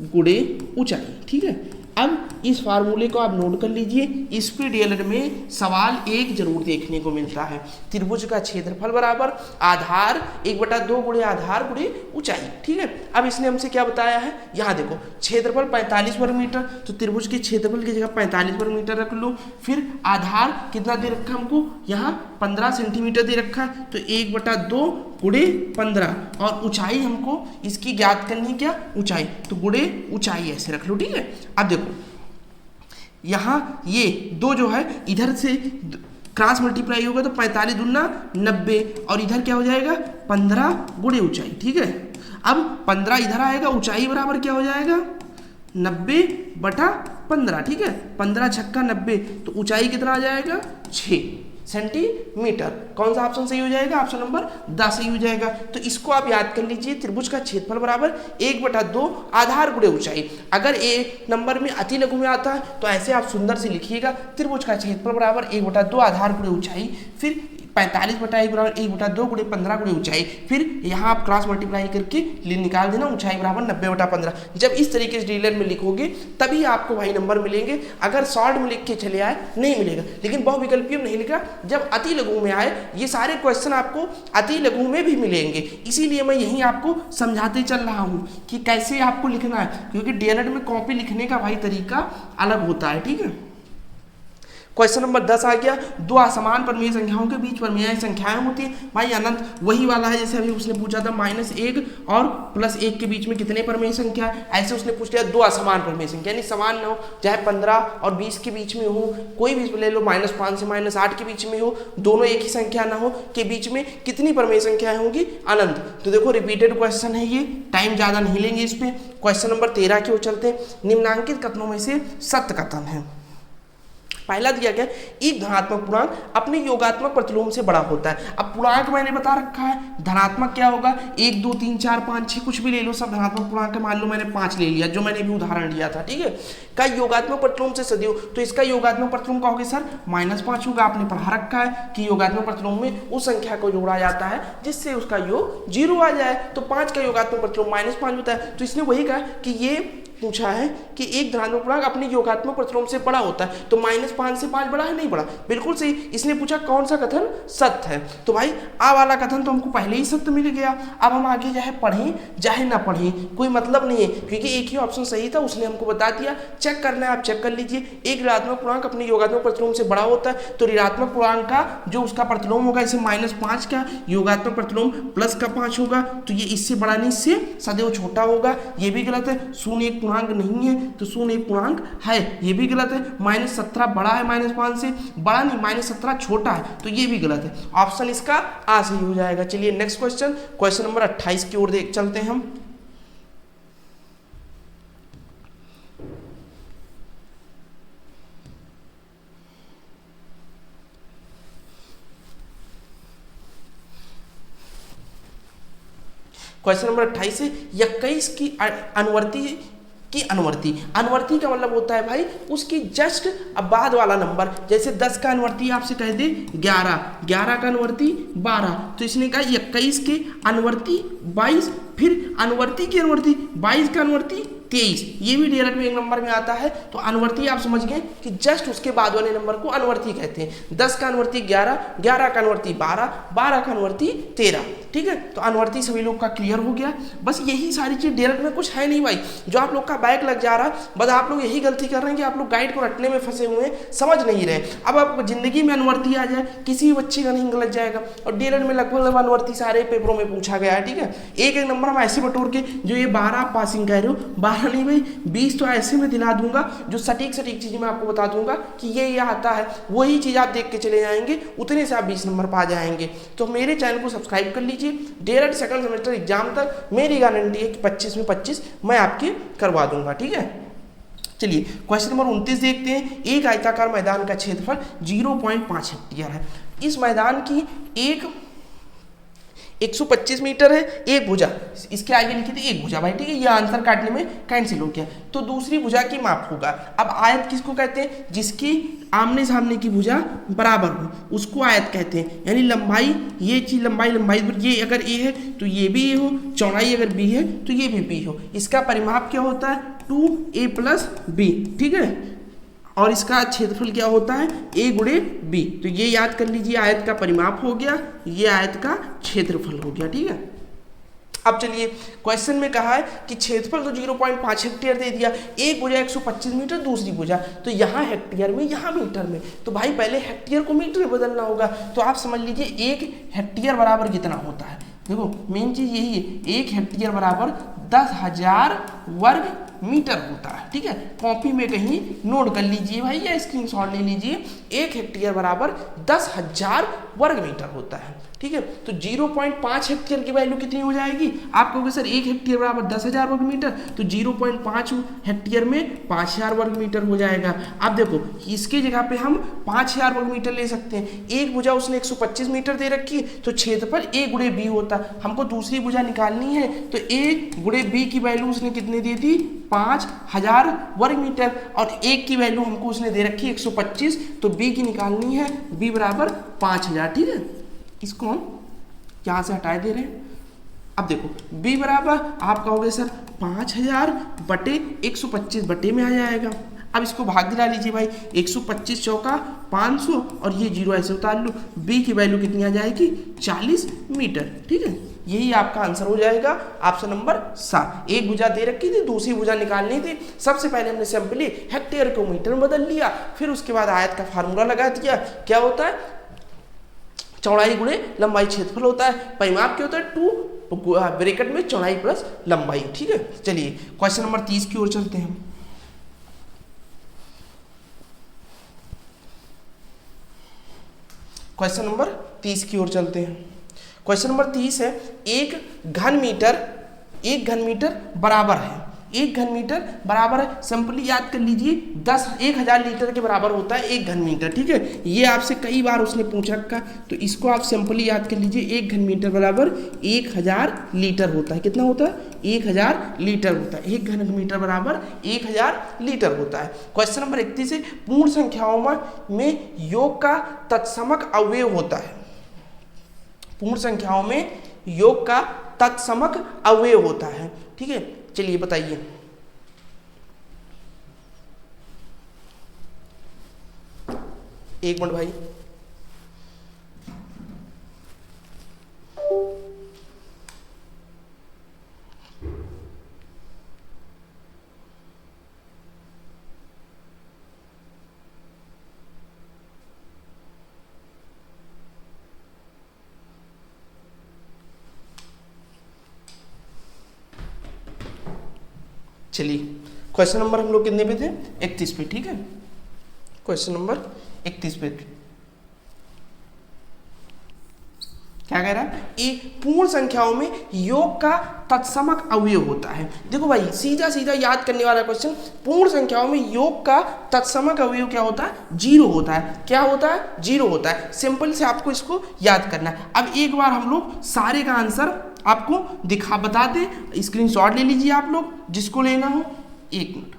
गुणे ऊंचाई, ठीक है। अब इस फार्मूले को आप नोट कर लीजिए, इस पे डीएलएड में सवाल एक जरूर देखने को मिलता है। त्रिभुज का क्षेत्रफल बराबर आधार 1/2 गुणे आधार गुणे ऊंचाई, ठीक है। अब इसने हमसे क्या बताया है, यहाँ देखो क्षेत्रफल 45 वर्ग मीटर, तो त्रिभुज के क्षेत्रफल की जगह 45 वर्ग मीटर रख लो। फिर आधार कितना दे रखा हमको, यहाँ 15 सेंटीमीटर दे रखा है, तो 1/2 गुणे 15, और ऊंचाई हमको इसकी ज्ञात करनी, क्या ऊंचाई, तो गुणे ऊंचाई ऐसे रख लो, ठीक है। अब देखो यहाँ ये 2 जो है इधर से क्रॉस मल्टीप्लाई होगा, तो 45 दूना 90, और इधर क्या हो जाएगा 15 गुणे ऊंचाई, ठीक है। अब 15 इधर आएगा, ऊंचाई बराबर क्या हो जाएगा 90/15, ठीक है। 15 छक्का 90, तो ऊंचाई कितना आ जाएगा 6 सेंटीमीटर। कौन सा ऑप्शन सही हो जाएगा? ऑप्शन नंबर 10 सही हो जाएगा। तो इसको आप याद कर लीजिए, त्रिभुज का क्षेत्रफल बराबर 1/2 आधार गुणे ऊंचाई। अगर ए नंबर में अति लघु में आता है तो ऐसे आप सुंदर से लिखिएगा, त्रिभुज का क्षेत्रफल बराबर 1/2 आधार गुणे ऊंचाई, फिर 45/1 बराबर 1/2 गुणे 15 गुणे ऊंचाई, फिर यहाँ आप क्रॉस मल्टीप्लाई करके निकाल देना, ऊंचाई बराबर 90/15। जब इस तरीके से डीएलएड में लिखोगे तभी आपको भाई नंबर मिलेंगे। अगर शॉर्ट में लिख के चले आए नहीं मिलेगा, लेकिन बहुविकल्पीय में नहीं लिखा, जब अति लघु में आए ये सारे क्वेश्चन आपको अति लघु में भी मिलेंगे। इसीलिए मैं यही आपको समझाते चल रहा हूँ कि कैसे आपको लिखना है, क्योंकि डीएलएड में कॉपी लिखने का भाई तरीका अलग होता है, ठीक है। क्वेश्चन नंबर 10 आ गया। 2 असमान परिमेय संख्याओं के बीच परिमेय संख्याएं होती हैं। भाई अनंत वही वाला है जैसे अभी उसने पूछा था, -1 और +1 के बीच में कितने परिमेय संख्या, ऐसे उसने पूछ लिया 2 असमान परिमेय संख्या, यानी समान ना हो, चाहे 15 और 20 के बीच में हो, कोई भी ले लो, -5 से -8 के बीच में हो, दोनों एक ही संख्या ना हो, के बीच में कितनी परिमेय संख्याएं होंगी? अनंत। तो देखो रिपीटेड क्वेश्चन है ये, टाइम ज़्यादा नहीं लेंगे इस पर। क्वेश्चन नंबर 13 की ओर चलते हैं। निम्नांकित कथनों में से सत्य कथन है। पहला दिया गया, एक धनात्मक पूर्णांक अपने योगात्मक प्रतिलोम से बड़ा होता है। अब पूर्णांक मैंने बता रखा है, धनात्मक क्या होगा, 1 2 3 4 5 6 कुछ भी ले लो, सब धनात्मक पूर्णांक। मान लो मैंने 5 ले लिया, जो मैंने भी उदाहरण लिया था, ठीक है। का योगात्मक प्रतिलोम से सदियों, तो इसका योगात्मक प्रतिलोम कहोगे सर -5 होगा। आपने पढ़ा रखा है कि योगात्मक प्रतिलोम में उस संख्या को जोड़ा जाता है जिससे उसका योग 0 आ जाए, तो 5 का योगात्मक प्रतिलोम -5 होता है। तो इसने वही कहा कि ये पूछा है कि एक धनात्मक पूर्णांक अपने योगात्मक प्रतिलोम से बड़ा होता है, तो -5 से 5 बड़ा है नहीं बड़ा, बिल्कुल सही। इसने पूछा कौन सा कथन सत्य है, तो भाई आ वाला कथन तो हमको पहले ही सत्य मिल गया। अब हम आगे चाहे पढ़ें चाहे ना पढ़ें कोई मतलब नहीं है, क्योंकि एक ही ऑप्शन सही था, उसने हमको बता दिया। चेक करना है आप चेक कर लीजिए। एक ऋणात्मक पूर्णांक अपने योगात्मक प्रतिलोम से बड़ा होता है, तो ऋणात्मक पूर्णांक का जो उसका प्रतिलोम होगा, इसे -5 का योगात्मक प्रतिलोम प्लस का 5 होगा, तो ये इससे बड़ा नहीं, इससे सदैव छोटा होगा। ये भी गलत है। शून्य एक पूर्णांक नहीं है, तो शून्य एक पूर्णांक है, ये भी गलत है। -17 बड़ा है -5 से, बड़ा नहीं, -17 छोटा है, तो ये भी गलत है। ऑप्शन इसका आ सही हो जाएगा। चलिए नेक्स्ट क्वेश्चन, क्वेश्चन नंबर 28 की ओर देख चलते हैं हम। क्वेश्चन नंबर 28 से 21 की अनुवर्ती का मतलब होता है भाई उसकी जस्ट बाद वाला नंबर। जैसे 10 का अनुवर्ती आपसे कह दे 11 का अनुवर्ती 12, तो इसने कहा 21 के अनुवर्ती 22, फिर अनुवर्ती की अनुवर्ती 22 का अनुवर्ती 23, ये भी डीएलएड में एक नंबर में आता है। तो अनुवर्ती आप समझ गए कि जस्ट उसके बाद वाले नंबर को अनुवर्ती कहते हैं। 10 का अनुवर्ती 11, 11 का अनुवर्ती 12, 12 का अनुवर्ती 13, ठीक है। तो अनुवर्ती सभी लोग का क्लियर हो गया। बस यही सारी चीज, डीएलएड में कुछ है नहीं भाई। जो आप लोग का बैक लग जा रहा, बस आप लोग यही गलती कर रहे हैं कि आप लोग गाइड को रटने में फंसे हुए हैं, समझ नहीं रहे। अब आपको जिंदगी में अनुवर्ती आ जाए, किसी बच्चे का नहीं गलत जाएगा। और डीएलएड में लगभग अनुवर्ती सारे पेपरों में पूछा गया है, ठीक है। एक एक नंबर हम ऐसे बटोर के, जो ये 12 आप पासिंग कह रहे हो, 12 नहीं भाई 20 तो ऐसे में दिला दूंगा, जो सटीक चीजें मैं आपको बता दूंगा कि ये आता है, वही चीज आप देख के चले जाएंगे, उतने से आप 20 नंबर पा जाएंगे। तो मेरे चैनल को सब्सक्राइब कर लीजिए। डीएलएड सेकंड सेमेस्टर एग्जाम तक मेरी गारंटी है कि 25 में 25 मैं आपके करवा दूंगा, ठीक है। चलिए क्वेश्चन नंबर 29 देखते हैं। एक आयताकार मैदान का क्षेत्रफल 0.5 हेक्टेयर है। इस मैदान की 125 मीटर है, एक भुजा, इसके आगे लिखी थी एक भुजा भाई, ठीक है। ये आंसर काटने में कैंसिल हो गया, तो दूसरी भुजा की माप होगा। अब आयत किसको कहते हैं? जिसकी आमने सामने की भुजा बराबर हो उसको आयत कहते हैं। यानी लंबाई, ये चीज लंबाई, ये अगर ए है तो ये भी ए हो, चौड़ाई अगर बी है तो ये भी बी हो। इसका परिमाप क्या होता है? 2a + b, ठीक है। और इसका क्षेत्रफल क्या होता है? a × b। तो ये याद कर लीजिए, आयत का परिमाप हो गया, ये आयत का क्षेत्रफल हो गया, ठीक है। अब चलिए क्वेश्चन में कहा है कि क्षेत्रफल तो 0.5 हेक्टेयर दे दिया, एक भुजा 125 मीटर, दूसरी भुजा तो यहाँ हेक्टेयर में, यहाँ मीटर में। तो भाई पहले हेक्टेयर को मीटर में बदलना होगा। तो आप समझ लीजिए 1 हेक्टेयर बराबर कितना होता है। देखो मेन चीज यही है, 1 हेक्टेयर बराबर 10,000 वर्ग मीटर होता है, ठीक है। कॉपी में कहीं नोट कर लीजिए भाई, या स्क्रीनशॉट ले लीजिए। 1 हेक्टेयर बराबर 10,000 वर्ग मीटर होता है, ठीक है। तो 0.5 हेक्टेयर की वैल्यू कितनी हो जाएगी? आप कहोगे सर 1 हेक्टेयर बराबर 10,000 वर्ग मीटर, तो 0.5 हेक्टेयर में 5,000 वर्ग मीटर हो जाएगा। अब देखो इसके जगह पे हम 5,000 वर्ग मीटर ले सकते हैं। एक भुजा उसने 125 मीटर दे रखी, तो क्षेत्रफल a × b होता। हमको दूसरी भुजा निकालनी है, तो a × b की वैल्यू उसने कितने दे दी? 5,000 वर्ग मीटर। और एक की वैल्यू हमको उसने दे रखी 125, तो b की निकालनी है, b बराबर 5,000, ठीक है। इसको हम यहाँ से हटा दे रहे हैं। अब देखो b बराबर, आप कहोगे सर 5,000 बटे 125 बटे में आ जाएगा। अब इसको भाग दिला लीजिए भाई, 125 चौका 500 और ये 0 ऐसे उतार लो, b की वैल्यू कितनी आ जाएगी? 40 मीटर, ठीक है। यही आपका आंसर हो जाएगा ऑप्शन नंबर 7। एक भुजा दे रखी थी, दूसरी भुजा निकालनी थी। सबसे पहले हमने सिंपली हेक्टेयर को मीटर में बदल लिया, फिर उसके बाद आयत का फार्मूला लगा दिया। क्या होता है? चौड़ाई गुणे लंबाई क्षेत्रफल होता है। परिमाप क्या होता है? 2 ब्रैकेट में चौड़ाई प्लस लंबाई, ठीक है। चलिए क्वेश्चन नंबर 30 की ओर चलते हैं। क्वेश्चन नंबर 30 की ओर चलते हैं। क्वेश्चन नंबर 30 है, एक घन मीटर बराबर है। 1 घन मीटर बराबर है, सिंपली याद कर लीजिए 10,000 लीटर के बराबर होता है 1 घन मीटर, ठीक है। ये आपसे कई बार उसने पूछा रखा, तो इसको आप सिंपली याद कर लीजिए। 1 घन मीटर बराबर 1,000 लीटर होता है। कितना होता है? 1,000 लीटर होता है। 1 घन मीटर बराबर 1,000 लीटर होता है। क्वेश्चन नंबर 31 है, पूर्ण संख्याओं में योग का तत्समक अवयव होता है। पूर्ण संख्याओं में योग का तत्समक अवयव होता है, ठीक है। चलिए बताइए। एक मिनट भाई, चलिए क्वेश्चन नंबर हम लोग कितने पे थे, 31 पे, ठीक है। क्वेश्चन नंबर 31 पे क्या कह रहा है, एक पूर्ण संख्याओं में योग का तत्समक अवयव होता है। देखो भाई सीधा सीधा याद करने वाला क्वेश्चन, पूर्ण संख्याओं में योग का तत्समक अवयव क्या होता है, 0 होता है। क्या होता है, 0 होता है। सिंपल से आपको इसको याद करना है। अब एक बार हम लोग सारे का आंसर आपको बता दें, स्क्रीनशॉट ले लीजिए आप लोग जिसको लेना हो, 1 मिनट,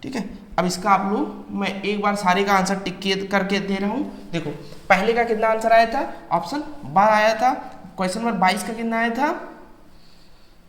ठीक है। अब इसका आप लोग, मैं एक बार सारे का आंसर टिक करके दे रहा हूं। देखो पहले का कितना आंसर आया था, ऑप्शन 12 आया था। क्वेश्चन नंबर 22 का कितना आया था,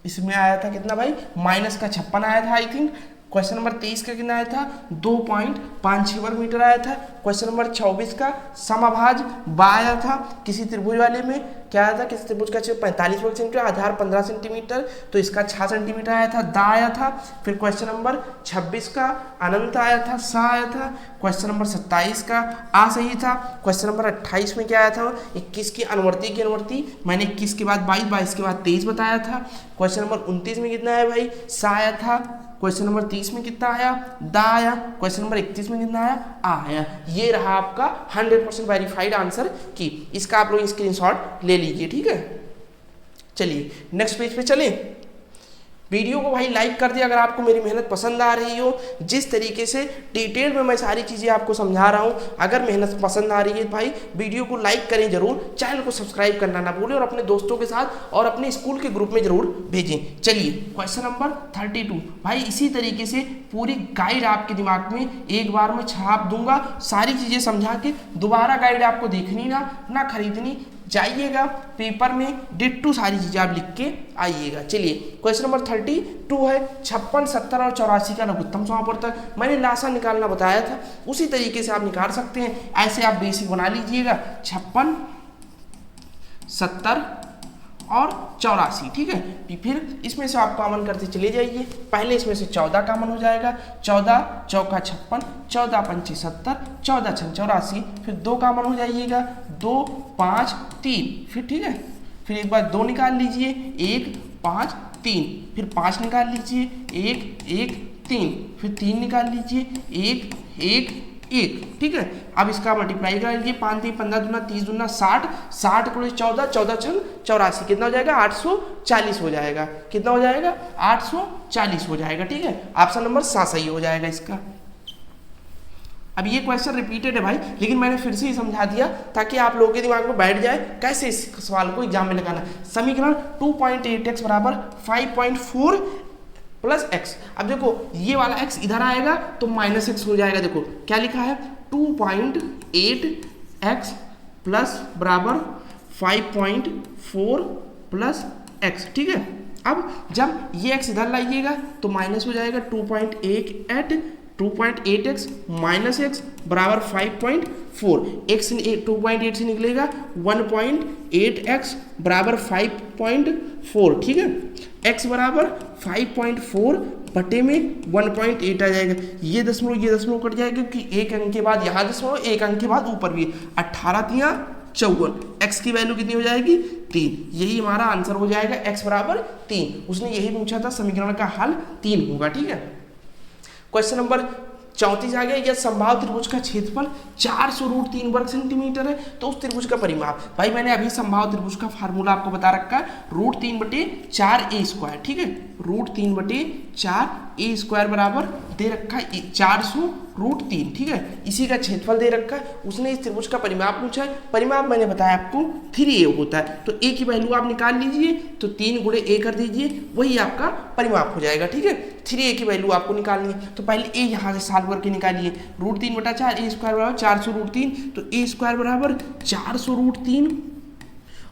इसमें आया था कितना भाई, माइनस का 56 आया था आई थिंक। क्वेश्चन नंबर 23 का कितना आया था, 2.56 वर्ग मीटर आया था। क्वेश्चन नंबर 24 का समभाज बा आया था। किसी त्रिभुज वाले में क्या आया था, किसी त्रिभुज का क्षेत्र 45 वर्ग सेंटीमीटर, आधार 15 सेंटीमीटर, तो इसका 6 सेंटीमीटर आया था, दा आया था। फिर क्वेश्चन नंबर 26 का अनंत आया था, सा आया था। क्वेश्चन नंबर 27 का आ सही था। क्वेश्चन नंबर 28 में क्या आया था, 21 की अनुवर्ती की अनुवर्ती, मैंने 21 के बाद 22, 22 के बाद 23 बताया था। क्वेश्चन नंबर 29 में कितना आया भाई, सा आया था। क्वेश्चन नंबर 30 में कितना आया, दा आया। क्वेश्चन नंबर 31 में कितना आया, आ आया। ये रहा आपका 100% वेरीफाइड आंसर की। इसका आप लोग स्क्रीनशॉट ले लीजिए, ठीक है। चलिए नेक्स्ट पेज पे चलें। वीडियो को भाई लाइक कर दिया अगर आपको मेरी मेहनत पसंद आ रही हो। जिस तरीके से डिटेल में मैं सारी चीज़ें आपको समझा रहा हूँ, अगर मेहनत पसंद आ रही है भाई वीडियो को लाइक करें जरूर, चैनल को सब्सक्राइब करना ना भूलें और अपने दोस्तों के साथ और अपने स्कूल के ग्रुप में जरूर भेजें। चलिए क्वेश्चन नंबर 32 भाई, इसी तरीके से पूरी गाइड आपके दिमाग में एक बार में छाप दूंगा, सारी चीज़ें समझा के। दोबारा गाइड आपको देखनी ना खरीदनी, जाइएगा पेपर में डिट्टू सारी चीज़ें आप लिख के आइएगा। चलिए क्वेश्चन नंबर 32 है, 56, 70 और 84 का लघुत्तम समापवर्तक। मैंने लासा निकालना बताया था, उसी तरीके से आप निकाल सकते हैं। ऐसे आप बेसिक बना लीजिएगा, 56, 70 और 84, ठीक है। फिर इसमें से आप कॉमन करते चले जाइए। पहले इसमें से 14 कॉमन हो जाएगा, 14 चौका 56, 14 पंचे 70, 14 छन 84। फिर 2 कॉमन हो जाइएगा, 2 5 3, फिर ठीक है। फिर एक बार 2 निकाल लीजिए, 1 5 3, फिर 5 निकाल लीजिए, 1 1 3, फिर 3 निकाल लीजिए, 1 1 1, ठीक है। अब इसका मल्टीप्लाई कर लीजिए, 5 3 15 दूना 30 दूना 60, 60 × 14, 14 छन 84, कितना हो जाएगा, 840 हो जाएगा। कितना हो जाएगा, 840 हो जाएगा, ठीक है। ऑप्शन नंबर 7 सही हो जाएगा इसका। अब ये क्वेश्चन रिपीटेड है भाई, लेकिन मैंने फिर से ही समझा दिया ताकि आप लोगों के दिमाग में बैठ जाए कैसे इस सवाल को एग्जाम में लगाना। समीकरण 2.8x बराबर 5.4 प्लस x। अब देखो ये वाला x इधर आएगा तो -x हो जाएगा। देखो क्या लिखा है, 2.8x प्लस बराबर 5.4 प्लस x, ठीक है। अब जब ये x इधर लाइएगा तो माइनस हो जाएगा, 2.8x माइनस x बराबर 5.4। x 2.8 से निकलेगा 1.8x बराबर 5.4, ठीक है। x बराबर 5.4 बटे में 1.8 आ जाएगा। ये दशमलव कट जाएगा क्योंकि एक अंक के बाद यहाँ दशमलव, एक अंक के बाद ऊपर भी। 18 तिया 54, x की वैल्यू कितनी हो जाएगी, 3। यही हमारा आंसर हो जाएगा, x बराबर 3। उसने यही पूछा था, समीकरण का हल 3 होगा, ठीक है। क्वेश्चन नंबर 34 आ गया, यह संभाव त्रिभुज का क्षेत्रफल 400√3 वर्ग सेंटीमीटर है, तो उस त्रिभुज का परिमाप। भाई मैंने अभी संभाव त्रिभुज का फार्मूला आपको बता रखा है, √3/4a², ठीक है। √3/4a² बराबर दे रखा है 400√3, ठीक है। इसी का क्षेत्रफल दे रखा है। उसने इस त्रिभुज का परिमाप पूछा है। परिमाप मैंने बताया आपको 3a होता है, तो a की वैल्यू आप निकाल लीजिए, तो 3 × a कर दीजिए, वही आपका परिमाप हो जाएगा, ठीक है। 3a की वैल्यू आपको निकालनी है, तो पहले a यहाँ से सॉल्व करके निकालिए। √3/4 a² बराबर 400√3, तो a² बराबर 400√3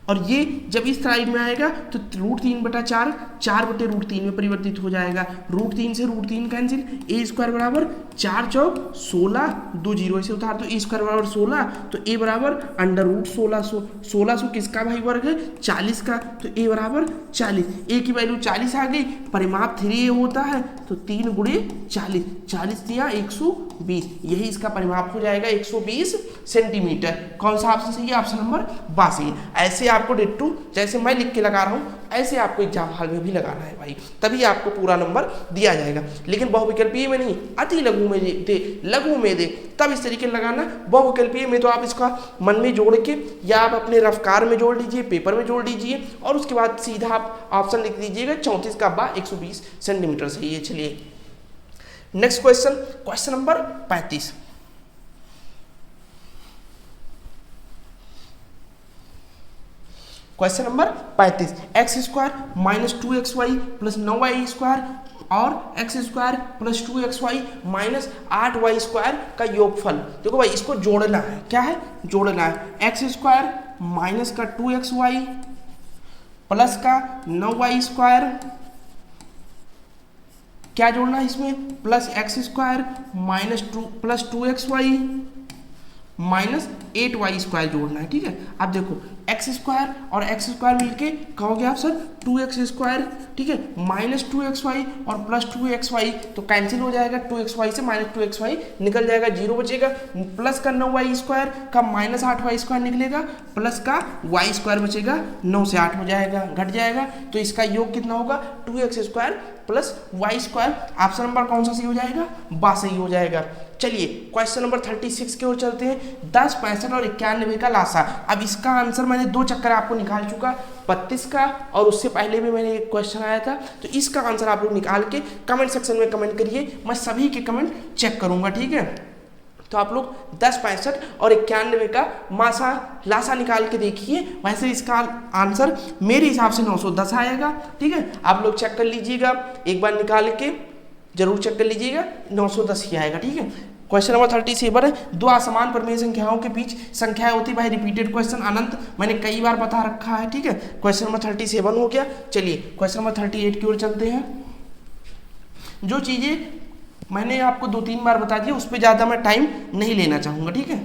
और ये जब इस साइड में आएगा तो √3/4 4/√3 में परिवर्तित हो जाएगा। √3 से √3 कैंसिल, ए स्क्वायर बराबर 4 चौक 16, 2 जीरो ऐसे उतार, तो ए स्क्वायर बराबर 16, तो ए बराबर √1600। 1600 किसका भाई वर्ग है? 40 का, तो ए बराबर 40। ए की वैल्यू 40 आ गई, परिमाप 3a होता है तो 3 × 40, 40 दिया 120, यही इसका परिमाप हो जाएगा 120 सेंटीमीटर। कौन सा ऑप्शन सही है? Option number 82। ऐसे आपको डिट्टू जैसे मैं लिख के लगा रहा हूँ ऐसे आपको एग्जाम हॉल में भी लगाना है भाई, तभी आपको पूरा नंबर दिया जाएगा। लेकिन बहुविकल्पीय में नहीं, अति लघु में दे, लघु में दे, तब इस तरीके लगाना। बहुविकल्पीय में तो आप इसका मन में जोड़ के या आप अपने रफ्कार में जोड़ लीजिए, पेपर में जोड़ लीजिए और उसके बाद सीधा आप ऑप्शन लिख दीजिएगा 34 का बा 120 सेंटीमीटर सही है। चलिए next question, question number 35। Question number 35, x² - 2xy + 9y² और x² + 2xy - 8y² का योगफल। देखो भाई इसको जोड़ना है, क्या है? जोड़ना है। x² - 2xy + का 9y², क्या जोड़ना है इसमें? प्लस x² + 2xy - 8y² जोड़ना है। ठीक है, अब देखो x² और x² मिलके कहोगे आप सर 2x², ठीक है, -2xy और +2xy तो कैंसिल हो जाएगा, 2xy से -2xy निकल जाएगा, 0 बचेगा, प्लस का 9y² का -8y² निकलेगा, प्लस का y² बचेगा, 9 से 8 हो जाएगा, घट जाएगा, तो इसका योग कितना होगा? 2x² + y²। ऑप्शन नंबर कौन सा सही हो जाएगा? बा सही हो जाएगा। चलिए क्वेश्चन नंबर 36 की ओर चलते हैं। 10, 65 और 91 का लासा। अब इसका आंसर मैंने 2 चक्कर आपको निकाल चुका, 32 का और उससे पहले भी मैंने एक क्वेश्चन आया था, तो इसका आंसर आप लोग निकाल के कमेंट सेक्शन में कमेंट करिए, मैं सभी के कमेंट चेक करूंगा। ठीक है, तो आप लोग 10, 65 और 91 का लासा निकाल के देखिए। वैसे इसका आंसर मेरे हिसाब से 910 आएगा। ठीक है, आप लोग चेक कर लीजिएगा, एक बार निकाल के जरूर चेक कर लीजिएगा, 910 ही आएगा। ठीक है, क्वेश्चन नंबर 37 है। 2 असमान परिमेय संख्याओं के बीच संख्याएं होती भाई रिपीटेड क्वेश्चन अनंत, मैंने कई बार बता रखा है। ठीक है, क्वेश्चन नंबर 37 हो गया। चलिए क्वेश्चन नंबर 38 की ओर चलते हैं। जो चीजें मैंने आपको 2-3 बार बता दी, उस पर ज्यादा मैं टाइम नहीं लेना चाहूंगा। ठीक है,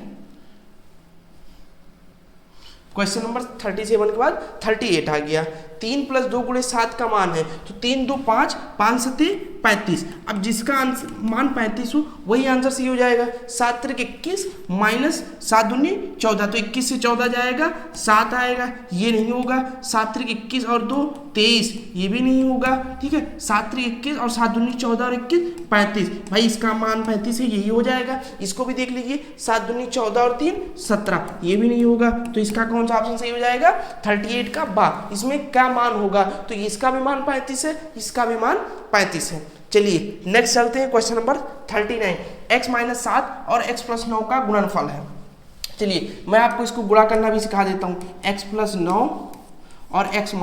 क्वेश्चन नंबर 37 के बाद 38 आ गया। 3 + 2 × 7 का मान है, तो 3 × 2 = 5, 5 × 7 = 35। अब जिसका मान 35 हो वही आंसर सही हो जाएगा। 7 × 3 = 21 - 7 × 2 = 14, तो 21 से 14 जाएगा, 7 आएगा, ये नहीं होगा। 7 × 3 = 21 और 2 = 23, ये भी नहीं होगा। ठीक है, 7 × 3 = 21 और 7 × 2 = 14 और 21 = 35। भाई इसका मान 35 है, यही हो जाएगा। इसको भी देख लीजिए, 7 × 2 = 14 और 3 = 17, ये भी नहीं होगा। तो इसका कौन सा ऑप्शन सही हो जाएगा? 38 का बा। इसमें क्या मान होगा? तो इसका भी मान 35 है, इसका भी मान 35 है। चलिए नेक्स्ट चलते हैं, क्वेश्चन नंबर 39। x - 7 और x + 9 का गुणनफल है। चलिए मैं आपको इसको गुणा करना भी सिखा देता हूँ। x + 9 और x -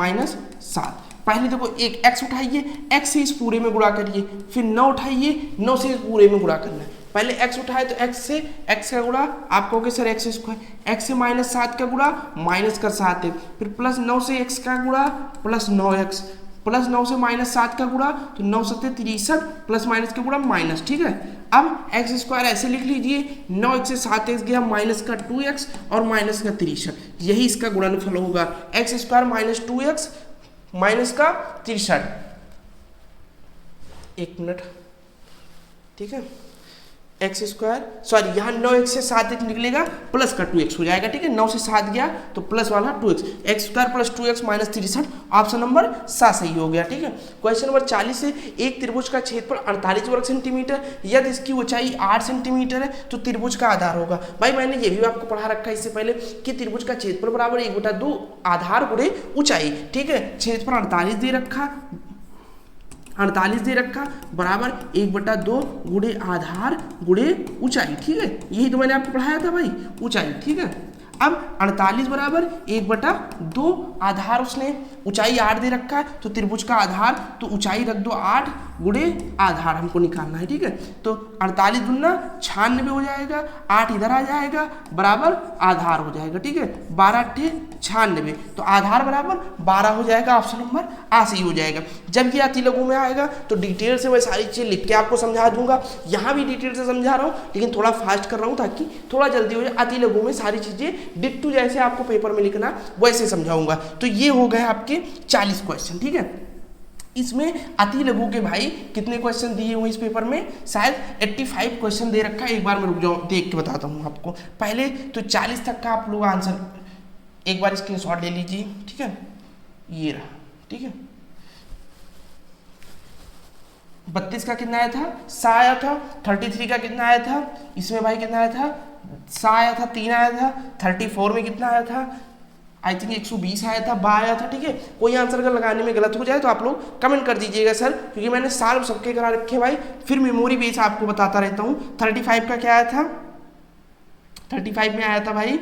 7। पहले देखो एक x उठाइए, x से इस पूरे में गुणा करिए, फिर 9 उठाइए, 9 से इस पूरे में गुणा करना है। पहले x उठाए तो x से x का गुणा, आप कहोगे सर x², x से -7 का गुणा -7 है, फिर +9 से x का गुणा +9x, +9 से -7 का गुणा तो 9 × 7 = 63, प्लस का गुणा माइनस। ठीक है, अब x² ऐसे लिख लीजिए, 9x से 7x गया, माइनस का 2x और माइनस का 63, यही इसका गुणनफल होगा। x² - 2x माइनस का 63। एक मिनट, ठीक है, यहाँ 9x से 7x निकलेगा, प्लस का 2x हो जाएगा। ठीक है, 9 से 7 गया तो प्लस वाला 2x, x² + 2x - 63, option number 7 सही हो गया। ठीक है, क्वेश्चन नंबर 40 है। एक त्रिभुज का क्षेत्रफल 48 वर्ग सेंटीमीटर, यदि इसकी ऊंचाई 8 सेंटीमीटर है तो त्रिभुज का आधार होगा। भाई मैंने ये भी आपको पढ़ा रखा है इससे पहले कि त्रिभुज का क्षेत्रफल बराबर 1/2 आधार गुणे ऊंचाई। ठीक है, क्षेत्रफल 48 दे रखा बराबर 1/2 गुणे आधार गुणे ऊंचाई। ठीक है, यही तो मैंने आपको पढ़ाया था भाई, ऊंचाई। ठीक है, अब 48 बराबर 1/2 आधार, उसने ऊंचाई 8 दे रखा है तो त्रिभुज का आधार तो ऊंचाई रख दो 8 गुणे आधार हमको निकालना है, ठीक है। तो 48 दूना 96 हो जाएगा, 8 इधर आ जाएगा बराबर आधार हो जाएगा, ठीक है। 12 अट्ठे 96, तो आधार बराबर 12 हो जाएगा, ऑप्शन नंबर आ सही हो जाएगा। जब ये अति लघु में आएगा तो डिटेल से मैं सारी चीज़ें लिख के आपको समझा दूंगा। यहाँ भी डिटेल से समझा रहा हूँ लेकिन थोड़ा फास्ट कर रहा हूँ ताकि थोड़ा जल्दी हो जाए। अति लघु में सारी चीज़ें डिट्टू जैसे आपको पेपर में लिखना वैसे समझाऊंगा। तो ये हो गए आपके 40 क्वेश्चन, ठीक है। इसमें अति लघु के भाई कितने क्वेश्चन दिए हुए इस पेपर में, शायद 85 क्वेश्चन दे रखा है। एक बार मैं रुक जाऊँ देख के बताता हूँ आपको। पहले तो 40 तक का आप लोग आंसर एक बार स्क्रीनशॉट ले लीजिए, ठीक है। ये रहा, ठीक है। 32 का कितना आया था, सा आया था। 33 का कितना आया था, इसमें भाई कितना आया था, सा आया था, 3 आया था। 34 में कितना आया था, आई थिंक 120 आया था, बा आया था, ठीक है। कोई आंसर अगर लगाने में गलत हो जाए तो आप लोग कमेंट कर दीजिएगा सर, क्योंकि मैंने साल सबके करा रखे भाई, फिर मेमोरी बेस आपको बताता रहता हूँ। 35 का क्या आया था, 35 में आया था भाई,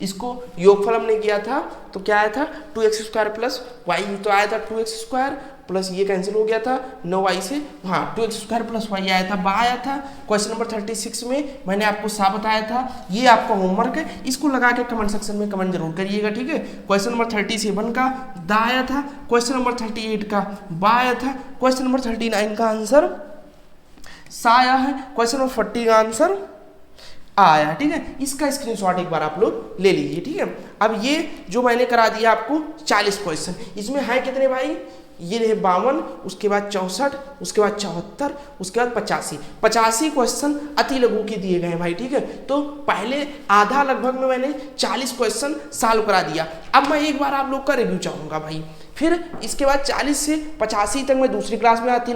इसको योगफल हमने किया था तो क्या आया था 2x² प्लस वाई, तो आया था 2x² प्लस ये कैंसिल हो गया था 9y से, हाँ 2x² प्लस वाई आया था, बा आया था। क्वेश्चन नंबर 36 में मैंने आपको सा बताया था। ये आपका होमवर्क है, इसको लगा के कमेंट सेक्शन में कमेंट जरूर करिएगा, ठीक है। क्वेश्चन नंबर 37 का दा आया था। क्वेश्चन नंबर 38 का बा आया था। क्वेश्चन नंबर 39 का आंसर सा आया है। क्वेश्चन नंबर 40 का आंसर आया, ठीक है। इसका स्क्रीनशॉट एक बार आप लोग ले लीजिए, ठीक है। अब ये जो मैंने करा दिया आपको 40 क्वेश्चन, इसमें है कितने भाई, ये रहे 52, उसके बाद 64, उसके बाद 74, उसके बाद 85 क्वेश्चन अति लघु के दिए गए भाई, ठीक है। तो पहले आधा लगभग में मैंने 40 क्वेश्चन सॉल्व करा दिया। अब मैं एक बार आप लोग का रिव्यू चाहूंगा भाई। फिर इसके बाद 40 से 85 तक मैं दूसरी क्लास में अति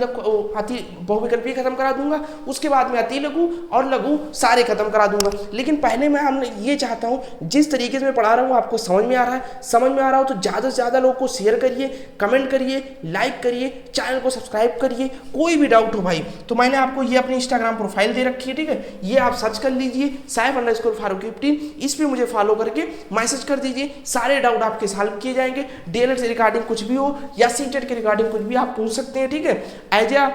बहुविकल्पीय खत्म करा दूंगा। उसके बाद में अति लघु और लघु सारे खत्म करा दूंगा। लेकिन पहले मैं हमने ये चाहता हूँ जिस तरीके से मैं पढ़ा रहा हूँ आपको समझ में आ रहा है, समझ में आ रहा हो तो ज़्यादा से ज़्यादा लोगों को शेयर करिए, कमेंट करिए, लाइक करिए, चैनल को सब्सक्राइब करिए। कोई भी डाउट हो भाई तो मैंने आपको ये अपनी इंस्टाग्राम प्रोफाइल दे रखी है, ठीक है। ये आप सर्च कर लीजिए saif_फारूक15, इस पर मुझे फॉलो करके मैसेज कर दीजिए। सारे डाउट आपके सॉल्व किए जाएंगे। डीएलएड से रिगार्डिंग कुछ भी हो या सीटेट के रिगार्डिंग कुछ भी आप पूछ सकते हैं, ठीक है। एज ए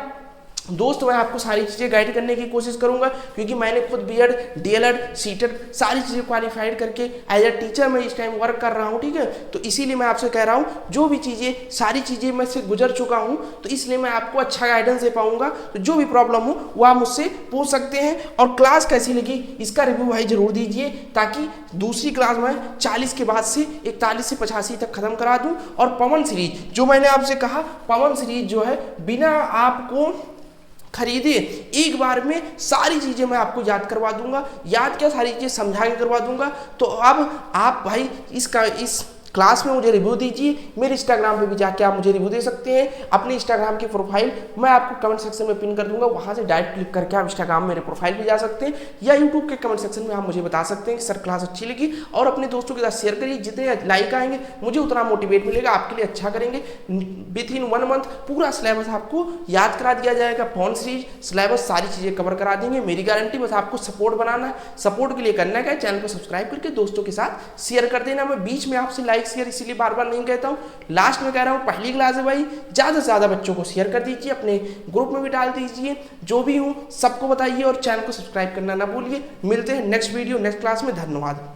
दोस्त मैं आपको सारी चीज़ें गाइड करने की कोशिश करूंगा, क्योंकि मैंने खुद बीएड, डीएलएड, सीटेट सारी चीज़ें क्वालिफाइड करके एज ए टीचर मैं इस टाइम वर्क कर रहा हूं, ठीक है। तो इसीलिए मैं आपसे कह रहा हूं जो भी चीज़ें सारी चीज़ें मैं से गुजर चुका हूं, तो इसलिए मैं आपको अच्छा गाइडेंस दे पाऊंगा। तो जो भी प्रॉब्लम हो वो आप मुझसे पूछ सकते हैं। और क्लास कैसी लगी इसका रिव्यू भाई जरूर दीजिए, ताकि दूसरी क्लास में 40 के बाद से 41 से 85 तक खत्म करा दूं। और पवन सीरीज जो मैंने आपसे कहा, पवन सीरीज जो है बिना आपको खरीदे एक बार में सारी चीज़ें मैं आपको याद करवा दूंगा। याद क्या, सारी चीज़ें समझा के करवा दूंगा। तो अब आप भाई इस क्लास में मुझे रिव्यू दीजिए। मेरे इंस्टाग्राम पे भी जाके आप मुझे रिव्यू दे सकते हैं। अपनी इंस्टाग्राम की प्रोफाइल मैं आपको कमेंट सेक्शन में पिन कर दूंगा, वहां से डायरेक्ट क्लिक करके आप इंस्टाग्राम मेरे प्रोफाइल पे जा सकते हैं, या यूट्यूब के कमेंट सेक्शन में आप मुझे बता सकते हैं कि सर क्लास अच्छी लगी। और अपने दोस्तों के साथ शेयर करिए, जितने लाइक आएंगे मुझे उतना मोटिवेट मिलेगा, आपके लिए अच्छा करेंगे। विथिन 1 मंथ पूरा सिलेबस आपको याद करा दिया जाएगा। पवन सीरीज सिलेबस सारी चीज़ें कवर करा देंगे, मेरी गारंटी। बस आपको सपोर्ट बनाना है। सपोर्ट के लिए करना है क्या, चैनल को सब्सक्राइब करके दोस्तों के साथ शेयर कर देना। मैं बीच में आपसे लाइक शेयर इसीलिए बार नहीं कहता हूं, लास्ट में कह रहा हूं पहली क्लास है भाई, ज्यादा से ज्यादा बच्चों को शेयर कर दीजिए, अपने ग्रुप में भी डाल दीजिए, जो भी हूं सबको बताइए और चैनल को सब्सक्राइब करना ना भूलिए। मिलते हैं नेक्स्ट वीडियो नेक्स्ट क्लास में। धन्यवाद।